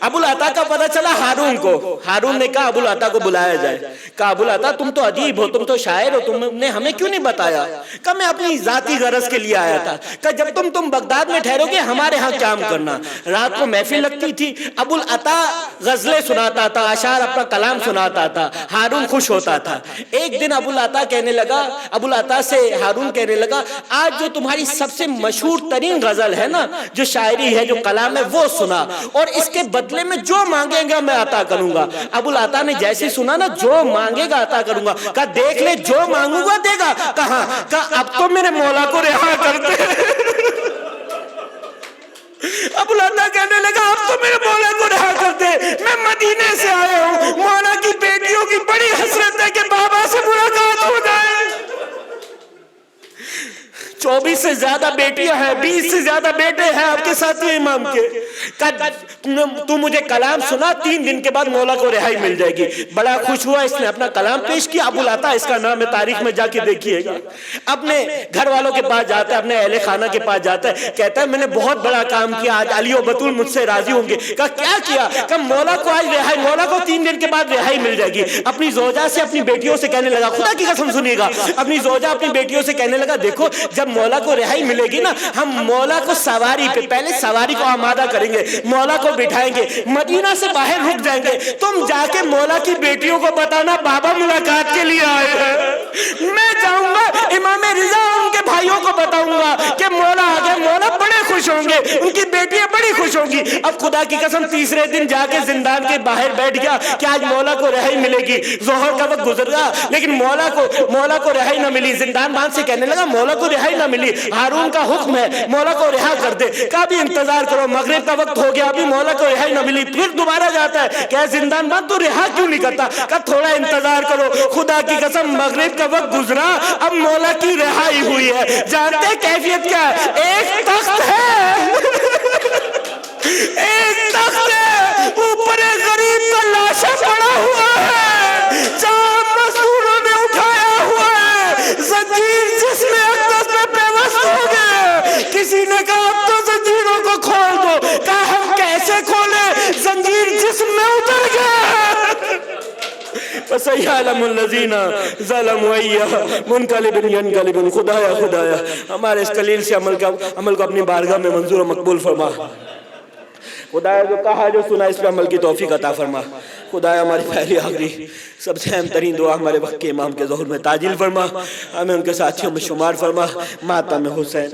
ابو العطا کا پتہ چلا ہارون کو. ہارون نے کہا ابو العطا کو بلایا جائے. کہا ابو العطا تم تو ادیب ہو, تم تو شاعر ہو, تم نے ہمیں کیوں نہیں بتایا؟ کہا میں اپنی ذاتی غرض کے لیے آیا تھا. کہا جب تم بغداد میں ٹھہرو گے ہمارے ہاں قیام کرنا. رات کو محفل لگتی تھی, ابو العطا غزلیں سناتا تھا, اشعار اپنا کلام سناتا تھا, ہارون خوش ہوتا تھا. ایک دن ابو العطا کہنے لگا, ابو العطا سے ہارون کہنے لگا آج جو تمہاری سب سے مشہور ترین غزل ہے نا, جو شاعری ہے, جو کلام ہے, وہ سنا, اور اس کے بدلے میں جو مانگیں گا میں عطا کروں گا. ابو العطا نے جیسے سنا نا, جو مانگے گا عطا کروں گا. کہا دیکھ لے جو مانگوں گا دے گا. کہا اب تو میرے مولا کو رہا کر دے. ابو العطا کہنے لگا اب تو میرے مولا کو رہا کر دے, میں مدینے سے آیا ہوں, مولا کی بیٹیوں کی بڑی حسرت ہے کہ بابا سے ملاقات ہو جائے. 24 سے زیادہ بیٹیاں ہیں, 20 سے زیادہ بیٹے ہیں آپ کے ساتھی امام کے. تو مجھے کلام سنا, 3 دن کے بعد مولا کو رہائی مل جائے گی. بڑا خوش ہوا, اس نے اپنا کلام پیش کیا. ابو العطا اس کا نام ہے, تاریخ میں جا کے دیکھیے گا. اپنے گھر والوں کے پاس جاتا ہے, اپنے اہل خانہ کے پاس جاتا ہے, کہتا ہے میں نے بہت بڑا کام کیا, آج علی و بطول مجھ سے راضی ہوں گے. کہا کیا کیا؟ کہ مولا کو آج رہائی, مولا کو 3 دن کے بعد رہائی مل جائے گی. اپنی زوجہ سے, اپنی بیٹیوں سے کہنے لگا, خدا کی قسم سنیے گا, اپنی زوجہ اپنی بیٹیوں سے کہنے لگا دیکھو جب مولا کو رہائی ملے گی نا, ہم مولا کو سواری پہ, پہلے سواری کو آمادہ کریں گے, مولا کو بٹھائیں گے, مدینہ سے باہر رک جائیں گے, تم جا کے مولا کی بیٹیوں کو بتانا بابا ملاقات کے لیے آئے ہیں. میں جاؤں گا امام رضا ان کے بھائیوں کو بتاؤں گا کہ مولا آ گئے, مولا بڑے خوش ہوں گے, ان کی بیٹیاں بڑی خوش ہوں گی. اب خدا کی قسم تیسرے دن جا کے زندان کے باہر بیٹھ گیا کہ آج مولا کو رہائی ملے گی. ظہر کا وقت گزر گیا لیکن مولا کو رہائی نہ ملی. زندان باندھ سے کہنے لگا مولا کو رہائی نہ ملی, ہارون کا حکم ہے مولا کو رہا کر دے. کہا بھی انتظار کرو, مغرب کا وقت ہو گیا, ابھی مولا کو رہائی نہ ملی. پھر دوبارہ جاتا ہے کہ زندان باندھ تو رہا کیوں نہیں کرتا؟ کہا تھوڑا انتظار کرو, خدا کی قسم مغرب کا وقت گزرا, اب مولا کی رہائی ہوئی ہے. جانتے کیفیت کیا ہے؟ ایک تخت ہے, ایک تخت ہے, اوپر غریب کا لاشا پڑا ہوا ہے, 4 مزدوروں نے اٹھایا ہوا ہے, زنجیر جس میں اقدس میں پیوست ہو گئے. کسی نے کہا اب تو زنجیروں کو کھول دو. کہا ہم کیسے کھولیں, زنجیر جسم میں اتر گیا. فَسَيَعْلَمُ الَّذِينَ ظَلَمُوا أَيَّ مُنْقَلِبٍ يَنْقَلِبُونَ. خدایا ہمارے اس قلیل سے عمل کو اپنی بارگاہ میں منظور و مقبول فرما. خدایا جو کہا جو سنا اس پہ عمل کی توفیق عطا فرما. خدایا ہماری پہلی آخری سب سے اہم ترین دعا ہمارے وقت کے امام کے ظہور میں تعجیل فرما, ہمیں ان کے ساتھیوں میں شمار فرما. ماتم حسین.